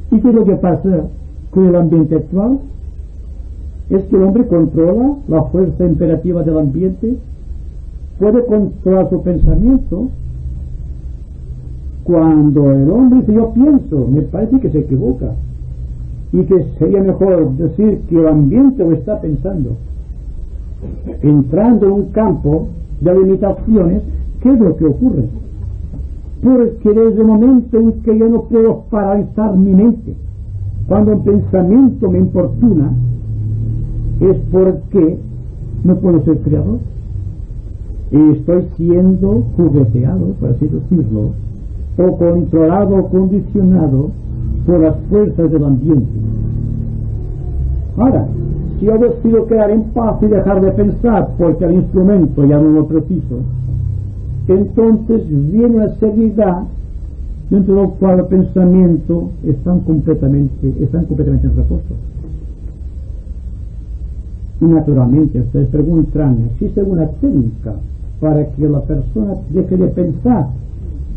¿Y qué es lo que pasa con el ambiente actual? Es que el hombre controla la fuerza imperativa del ambiente, puede controlar su pensamiento. Cuando el hombre dice yo pienso, me parece que se equivoca y que sería mejor decir que el ambiente lo está pensando, entrando en un campo de limitaciones. ¿Qué es lo que ocurre? Porque desde el momento en que yo no puedo paralizar mi mente, cuando un pensamiento me importuna, es porque no puedo ser creador y estoy siendo jugueteado, por así decirlo, o controlado o condicionado por las fuerzas del ambiente. Ahora, si yo decido quedar en paz y dejar de pensar porque el instrumento ya no lo preciso, entonces viene una seriedad dentro del cual el pensamiento están completamente en reposo. Y naturalmente ustedes preguntarán, ¿existe alguna técnica para que la persona deje de pensar,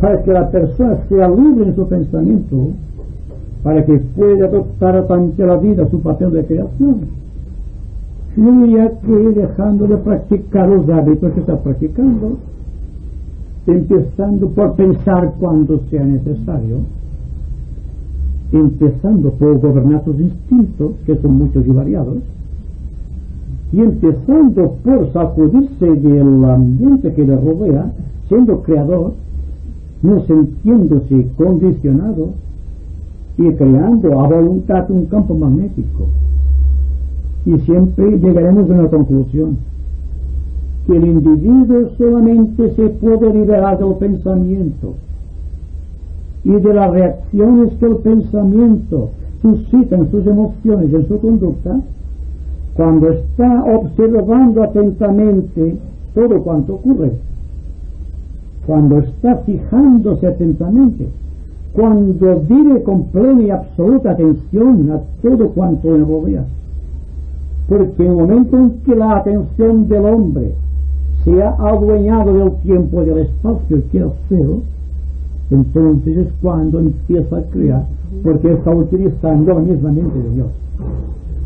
para que la persona sea libre en su pensamiento, para que pueda adoptar ante la vida su papel de creación? Yo diría que dejando de practicar los hábitos que está practicando, empezando por pensar cuando sea necesario, empezando por gobernar sus instintos, que son muchos y variados, y empezando por sacudirse del ambiente que le rodea, siendo creador, no sintiéndose condicionado y creando a voluntad un campo magnético. Y siempre llegaremos a una conclusión, que el individuo solamente se puede liberar del pensamiento y de las reacciones que el pensamiento suscita en sus emociones y en su conducta, cuando está observando atentamente todo cuanto ocurre, cuando está fijándose atentamente, cuando vive con plena y absoluta atención a todo cuanto le rodea. Porque en el momento en que la atención del hombre se ha adueñado del tiempo y del espacio y queda cero, entonces es cuando empieza a crear, porque está utilizando la misma mente de Dios.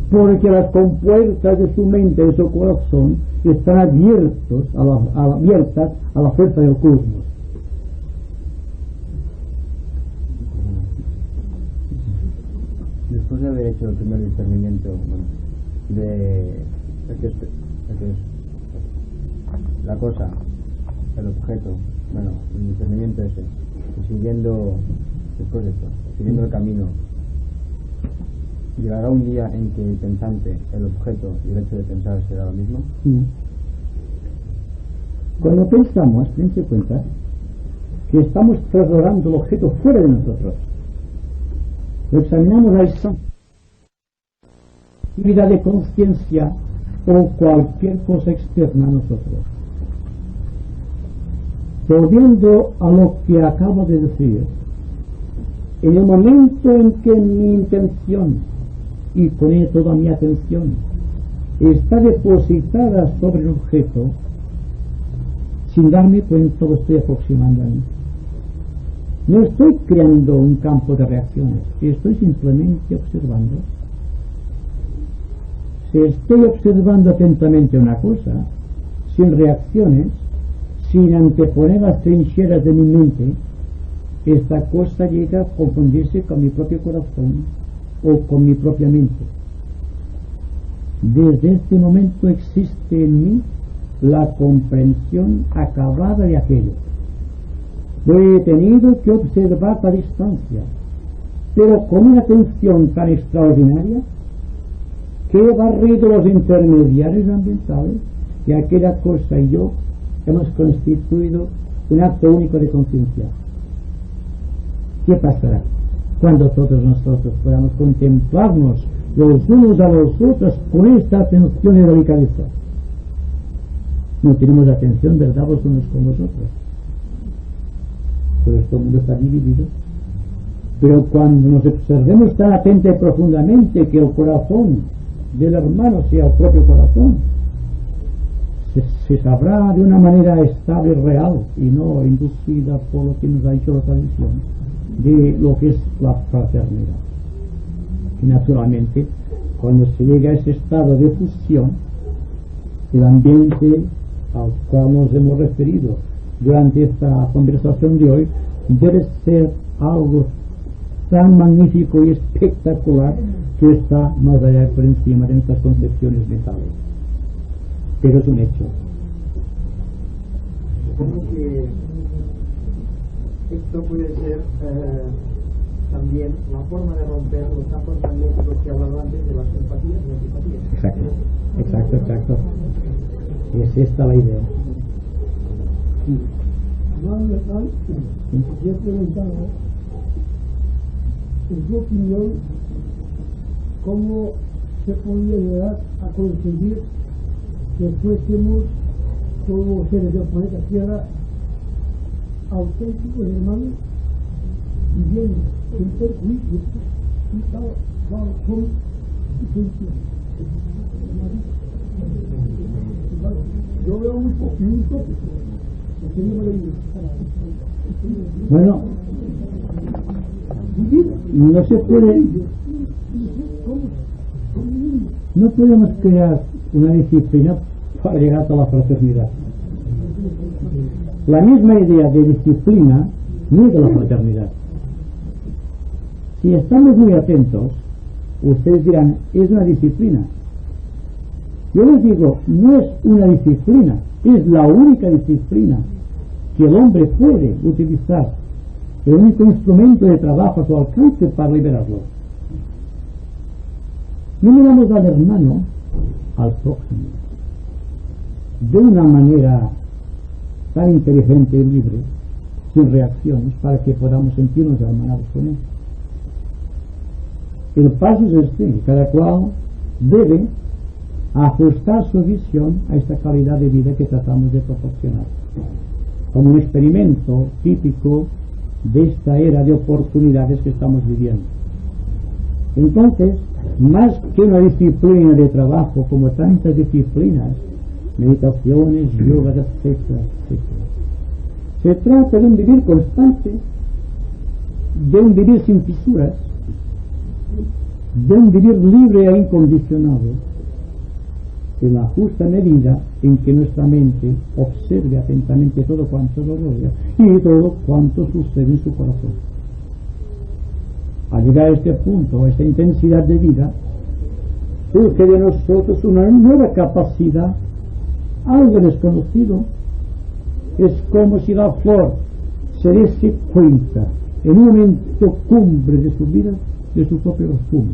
Porque las compuertas de su mente y de su corazón están abiertas a la fuerza del cosmos. Después de haber hecho el primer discernimiento de que es la cosa, el objeto, el discernimiento ese, y siguiendo después de esto, siguiendo el camino, ¿llegará un día en que el pensante, el objeto y el hecho de pensar será lo mismo? Sí. Cuando pensamos, dense cuenta que estamos trasladando el objeto fuera de nosotros. Lo examinamos a esa actividad de conciencia o cualquier cosa externa a nosotros. Volviendo a lo que acabo de decir, en el momento en que mi intención, y con ella toda mi atención, está depositada sobre el objeto, sin darme cuenta lo estoy aproximando a mí. No estoy creando un campo de reacciones, estoy simplemente observando. Si estoy observando atentamente una cosa, sin reacciones, sin anteponer las trincheras de mi mente, esta cosa llega a confundirse con mi propio corazón o con mi propia mente. Desde este momento existe en mí la comprensión acabada de aquello. Lo he tenido que observar a distancia, pero con una atención tan extraordinaria que he barrido los intermediarios ambientales y aquella cosa y yo hemos constituido un acto único de conciencia. ¿Qué pasará cuando todos nosotros podamos contemplarnos los unos a los otros con esta atención y delicadeza? No tenemos atención, ¿verdad?, los unos con los otros. Por esto el mundo está dividido. Pero cuando nos observemos tan atenta y profundamente que el corazón del hermano sea el propio corazón, se sabrá de una manera estable y real y no inducida por lo que nos ha dicho la tradición de lo que es la fraternidad. Y naturalmente, cuando se llega a ese estado de fusión, el ambiente al cual nos hemos referido durante esta conversación de hoy debe ser algo tan magnífico y espectacular que está más allá y por encima de nuestras concepciones mentales. Pero es un hecho. Supongo que esto puede ser también la forma de romper los campos magnéticos que he hablado antes de las simpatías y antipatías. Exacto. Es esta la idea. Yo preguntaba, en su opinión, ¿cómo se podría llegar a conseguir que fuésemos como seres del planeta Tierra auténticos hermanos y bien sin perjuicio y tal cual son yo veo muy poquito bueno, no se puede, no podemos crear una disciplina para llegar a la fraternidad. La misma idea de disciplina no es de la fraternidad. Si estamos muy atentos, ustedes dirán, es una disciplina. Yo les digo, no es una disciplina, es la única disciplina que el hombre puede utilizar, el único instrumento de trabajo a su alcance para liberarlo. No miramos al hermano, al prójimo, de una manera tan inteligente y libre, sin reacciones, para que podamos sentirnos hermanados con él. El paso es este: cada cual debe ajustar su visión a esta calidad de vida que tratamos de proporcionar, como un experimento típico de esta era de oportunidades que estamos viviendo. Entonces, más que una disciplina de trabajo como tantas disciplinas, meditaciones, yoga, etcétera, se trata de un vivir constante, de un vivir sin fisuras, de un vivir libre e incondicionado, en la justa medida en que nuestra mente observe atentamente todo cuanto lo rodea y todo cuanto sucede en su corazón. Al llegar a este punto, a esta intensidad de vida, surge de nosotros una nueva capacidad, algo desconocido. Es como si la flor se diese cuenta en un momento cumbre de su vida de su propio perfume,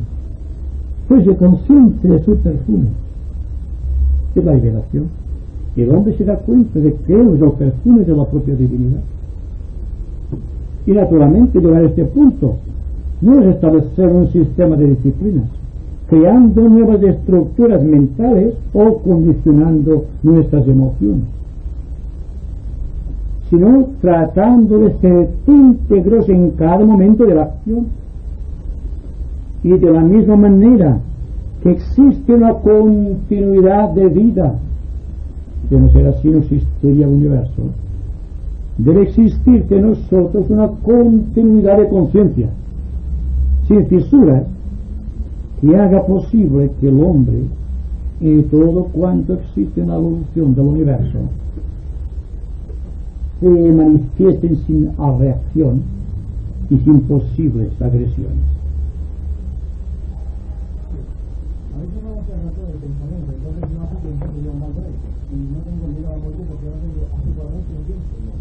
fuese consciente de su perfume. Es la liberación. Y el hombre se da cuenta de que es el perfume de la propia divinidad. Y naturalmente llegar a este punto no es establecer un sistema de disciplinas, creando nuevas estructuras mentales o condicionando nuestras emociones, sino tratando de ser íntegros en cada momento de la acción. Y de la misma manera que existe una continuidad de vida, de no ser así no existiría el universo, debe existir que nosotros una continuidad de conciencia sin fisuras que haga posible que el hombre y todo cuanto existe en la evolución del universo se manifiesten sin reacción y sin posibles agresiones. A veces no hace rato de pensamiento, entonces no hace tiempo que yo mal rey y no tengo miedo a muerte porque ahora tengo hace 4 años que no pienso yo.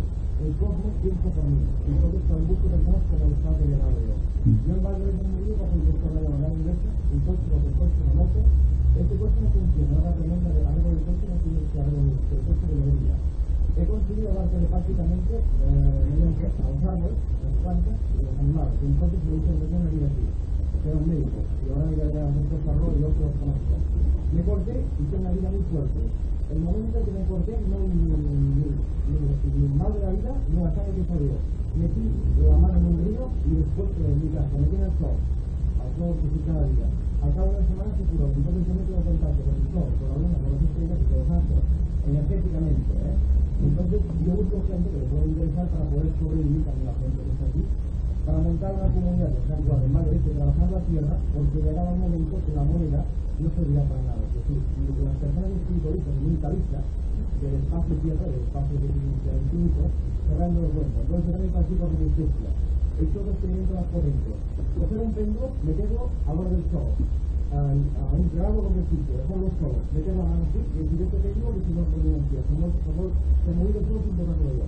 El cosmos piensa por mí, entonces al busco del más como está generado yo. Yo en Valverde de un río para el la llamada inversa, el coche o el coche de la muerte, este coche no funciona, ahora tremenda de algo del coche no tiene que haber el coche de la vida. He conseguido hablar telepáticamente mediante a los árboles, las plantas y los animales, entonces lo hice en una vida así. Era un médico y ahora me voy a hacer cosas y yo que los conozco. Me corté y hice una vida muy fuerte. El momento que me corté, no ni mal de la vida, no la sangre que salió. Metí la mano en un río y después en mi casa, metí en el sol, al sol que sí cada día. Al cabo de una semana se curó, entonces yo me quedo contacto con el sol, con la luna, con las estrellas y con los astros, energéticamente. Entonces yo busco gente que le pueda interesar para poder sobrevivir también la gente que está aquí, para montar una comunidad de San Juan en Madrid, que trabajar la tierra, porque llegaba un momento que la moneda no servirá para nada. Es decir, las personas espiritualistas y mentalistas del espacio tierra, del espacio del infinito, se van dando cuenta. Entonces yo también participo con resistencia. He hecho dos experimentos más corrientes. Coger un péndulo, meterlo a borde del sol, a un trago con el sitio, dejarlo solo, meter la mano así, y decir este péndulo que si no pronuncia, se movió todo sin tocarlo yo.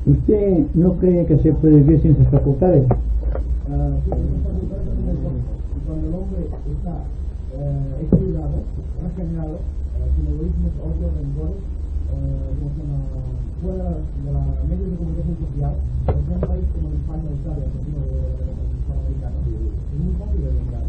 ¿Usted no cree que se puede vivir sin sus facultades? Sí, esas facultades son el cuerpo. Y cuando el hombre está equilibrado, regenerado, sin egoísmos, odios, rencores, fuera de la medios de comunicación social, en un país como en España, Italia, Argentina, Americano, es muy fácil de llegar.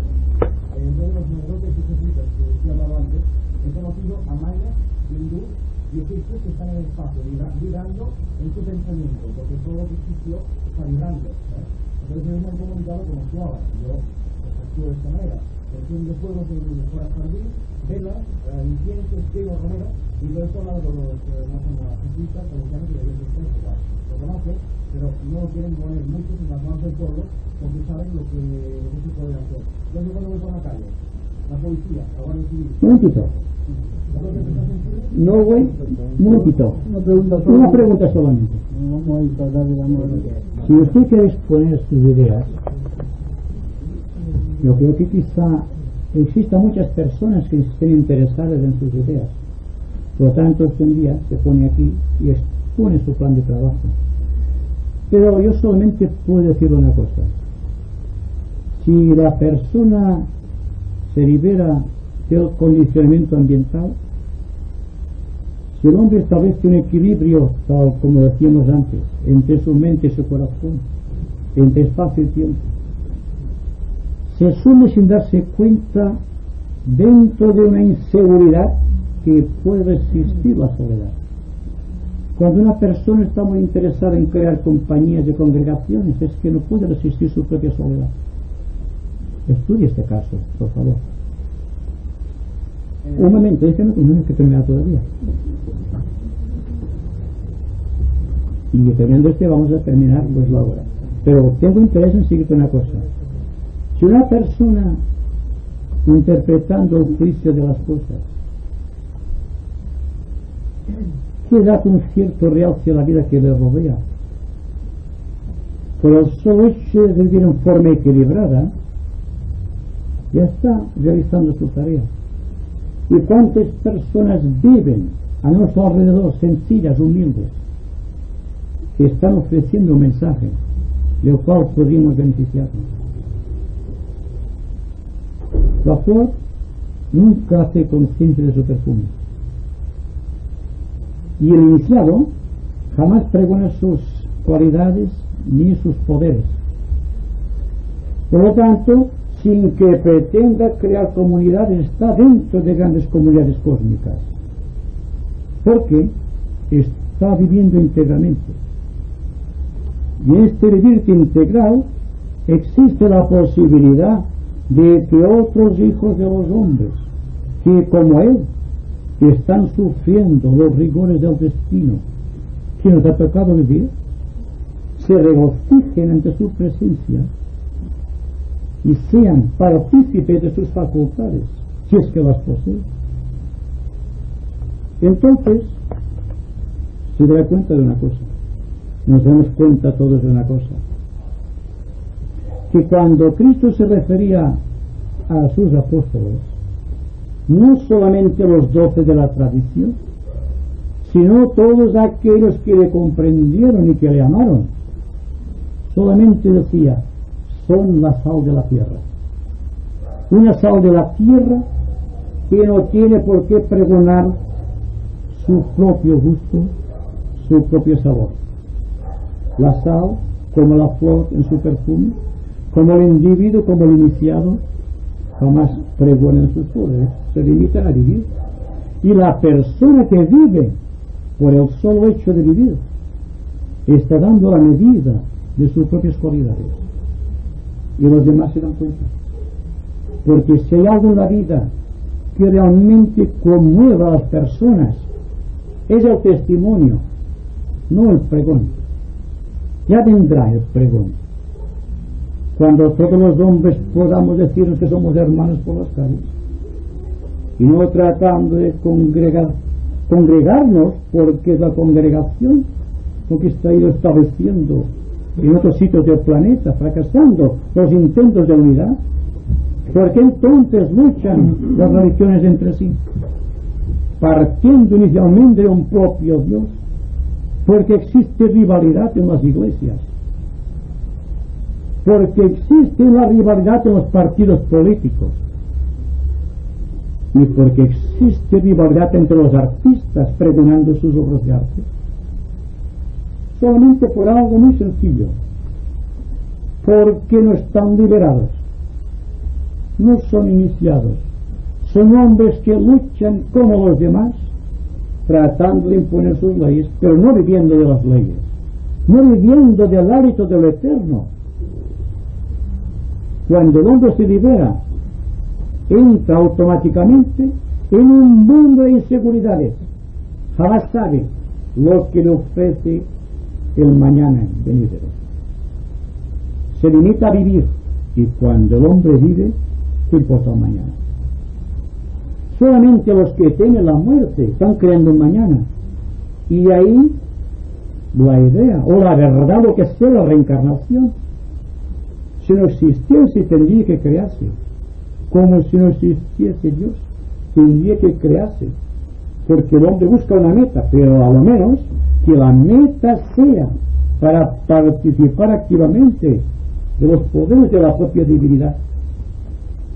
Entonces los negocios y jesuitas que he hablado antes, he conocido a mayas, hindú y egipcios que están en el espacio, vibrando en su pensamiento, porque todo lo que existió está vibrando. Entonces ellos me han comunicado como suave, yo actúo de esta manera. Enciendo de fuego de fuera jardín, velas, incienso, espigo, romero, y todo esto hablado con los jesuitas, cristianos y de Dios igual. Lo conocen, pero no lo quieren poner mucho en las manos del pueblo, porque saben lo que se puede hacer. Entonces cuando voy por la calle, la policía, la Guardia Civil... Un momentito. No, güey, un momentito. Una pregunta solamente. Si usted quiere exponer sus ideas, yo creo que quizá existan muchas personas que estén interesadas en sus ideas. Por lo tanto, usted un día se pone aquí y expone su plan de trabajo. Pero yo solamente puedo decir una cosa. Si la persona se libera del condicionamiento ambiental, si el hombre establece un equilibrio, tal como decíamos antes, entre su mente y su corazón, entre espacio y tiempo, se sume sin darse cuenta dentro de una inseguridad que puede resistir la soledad. Cuando una persona está muy interesada en crear compañías y congregaciones, es que no puede resistir su propia soledad. Estudie este caso, por favor. Un momento, déjame que terminar todavía. Y terminando vamos a terminar pues la hora. Pero tengo interés en seguir con una cosa. Si una persona, interpretando el juicio de las cosas, que da un cierto realce a la vida que le rodea, por el solo hecho de vivir en forma equilibrada, ya está realizando su tarea. ¿Y cuántas personas viven a nuestro alrededor, sencillas, humildes, que están ofreciendo un mensaje del cual podríamos beneficiarnos? La flor nunca hace consciente de su perfume, y el iniciado jamás pregona sus cualidades ni sus poderes. Por lo tanto, sin que pretenda crear comunidades, está dentro de grandes comunidades cósmicas, porque está viviendo íntegramente. Y en este vivir integral existe la posibilidad de que otros hijos de los hombres, que como él, están sufriendo los rigores del destino que nos ha tocado vivir se regocijen ante su presencia y sean partícipes de sus facultades, si es que las poseen. Entonces se da cuenta de una cosa, nos damos cuenta todos de una cosa, que cuando Cristo se refería a sus apóstoles, no solamente los 12 de la tradición, sino todos aquellos que le comprendieron y que le amaron, solamente decía: son la sal de la tierra. Una sal de la tierra que no tiene por qué pregonar su propio gusto, su propio sabor. La sal, como la flor en su perfume, como el individuo, como el iniciado, jamás pregonan sus poderes, se limitan a vivir. Y la persona que vive por el solo hecho de vivir está dando la medida de sus propias cualidades, y los demás se dan cuenta, porque si hay algo en la vida que realmente conmueva a las personas, es el testimonio, no el pregón. Ya vendrá el pregón cuando todos los hombres podamos decirnos que somos hermanos por las calles, y no tratando de congregarnos, porque es la congregación lo que está ido estableciendo en otros sitios del planeta, fracasando los intentos de unidad. Porque entonces luchan las religiones entre sí, partiendo inicialmente de un propio Dios, porque existe rivalidad en las iglesias, porque existe una rivalidad en los partidos políticos, y porque existe rivalidad entre los artistas pregonando sus obras de arte, solamente por algo muy sencillo: porque no están liberados, no son iniciados, son hombres que luchan como los demás, tratando de imponer sus leyes, pero no viviendo de las leyes, no viviendo del hábito de lo eterno. Cuando el hombre se libera, entra automáticamente en un mundo de inseguridades, jamás sabe lo que le ofrece el mañana venidero. Se limita a vivir, y cuando el hombre vive, ¿qué importa el mañana? Solamente los que temen la muerte están creando un mañana, y ahí la idea o la verdad, lo que sea la reencarnación, si no existiese tendría que crearse, como si no existiese Dios tendría que crearse, porque el hombre busca una meta, pero a lo menos que la meta sea para participar activamente de los poderes de la propia divinidad,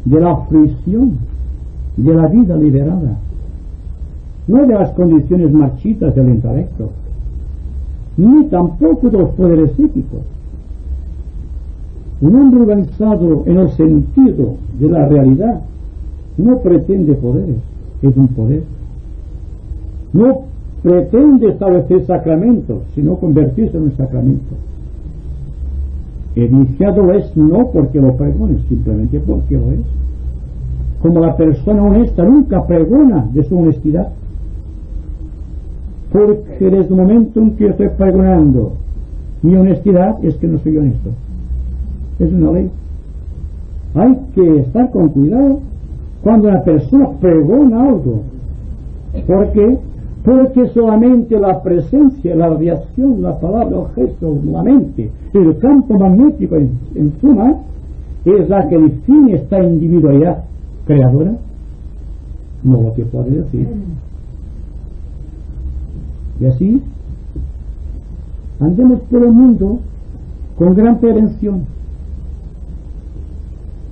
de la aflicción, de la vida liberada, no de las condiciones marchitas del intelecto, ni tampoco de los poderes psíquicos. Un hombre organizado en el sentido de la realidad no pretende poderes, es un poder. No pretende establecer sacramentos, sino convertirse en un sacramento. El iniciado lo es no porque lo pregone, simplemente porque lo es. Como la persona honesta nunca pregona de su honestidad, porque desde el momento en que estoy pregonando mi honestidad es que no soy honesto. Es una ley. Hay que estar con cuidado cuando una persona pregona algo. ¿Por qué? Porque solamente la presencia, la radiación, la palabra, el gesto, la mente, el campo magnético en suma, es la que define esta individualidad creadora, no lo que puede decir. Y así andemos por el mundo con gran prevención,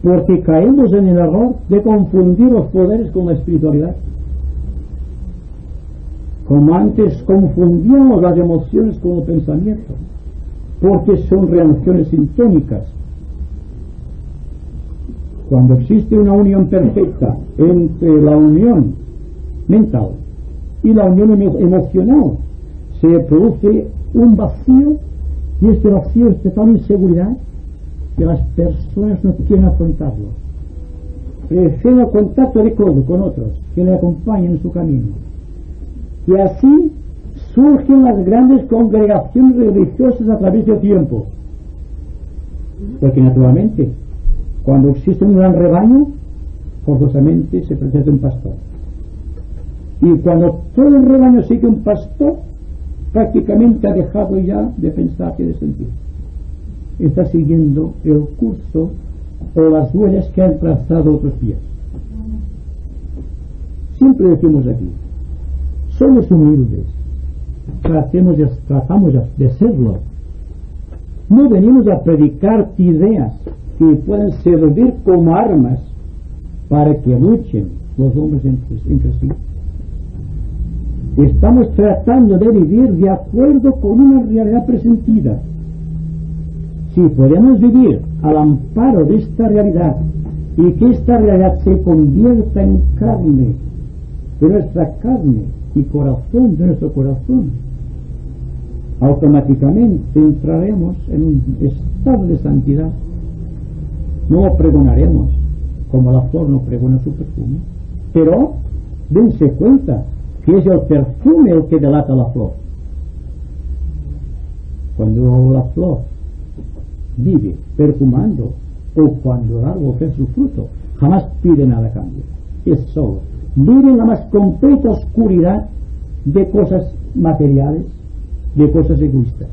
porque caemos en el error de confundir los poderes con la espiritualidad, como antes confundíamos las emociones con el pensamiento, porque son reacciones sintónicas. Cuando existe una unión perfecta entre la unión mental y la unión emocional, se produce un vacío, y este vacío es de tal inseguridad que las personas no quieren afrontarlo. Prefieren el contacto de codo con otros que le acompañan en su camino, y así surgen las grandes congregaciones religiosas a través del tiempo. Porque naturalmente, cuando existe un gran rebaño, forzosamente se precisa un pastor. Y cuando todo el rebaño sigue un pastor, prácticamente ha dejado ya de pensar y de sentir. Está siguiendo el curso o las huellas que han trazado otros pies. Siempre decimos aquí, somos humildes, tratamos de serlo. No venimos a predicar ideas que pueden servir como armas para que luchen los hombres entre sí. Estamos tratando de vivir de acuerdo con una realidad presentida. Si podemos vivir al amparo de esta realidad y que esta realidad se convierta en carne de nuestra carne y corazón de nuestro corazón, automáticamente entraremos en un estado de santidad. No pregonaremos como la flor no pregona su perfume, pero dense cuenta que es el perfume el que delata la flor. Cuando la flor vive perfumando, o cuando el árbol ofrece su fruto, jamás pide nada a cambio, es solo vive en la más completa oscuridad de cosas materiales, de cosas egoístas.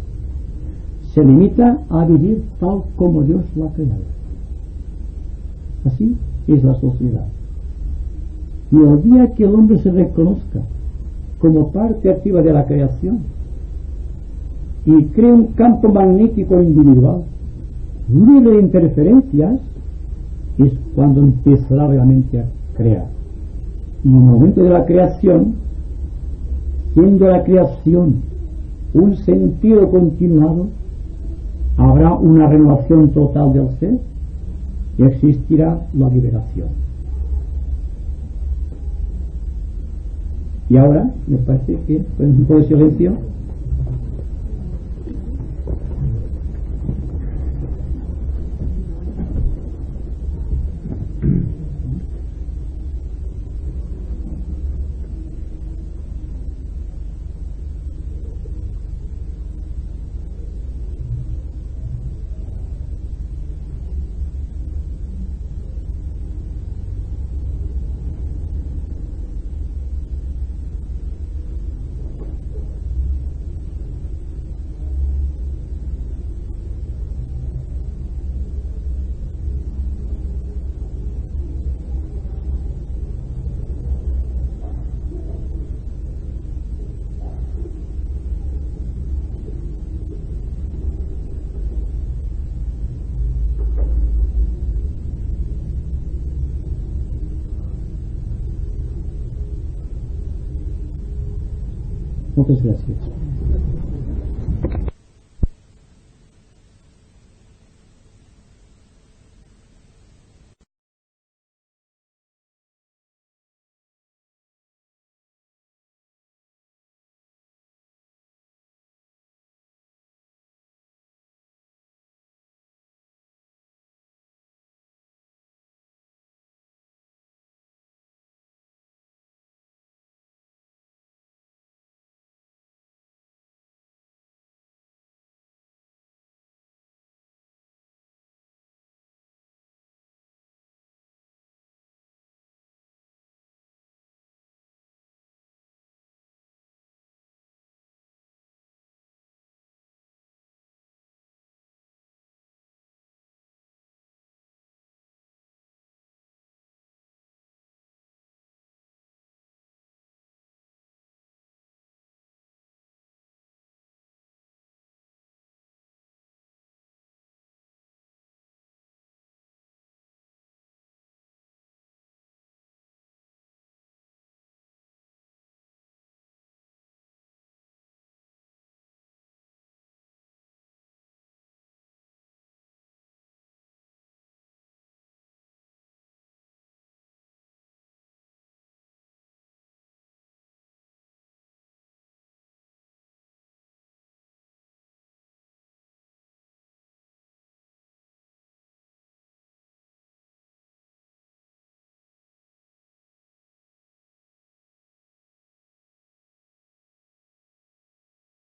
Se limita a vivir tal como Dios lo ha creado. Así es la sociedad. Y el día que el hombre se reconozca como parte activa de la creación y cree un campo magnético individual libre de interferencias, es cuando empezará realmente a crear. Y en el momento de la creación, siendo la creación un sentido continuado, habrá una renovación total del ser y existirá la liberación. Y ahora me parece que con un poco de silencio muchas gracias.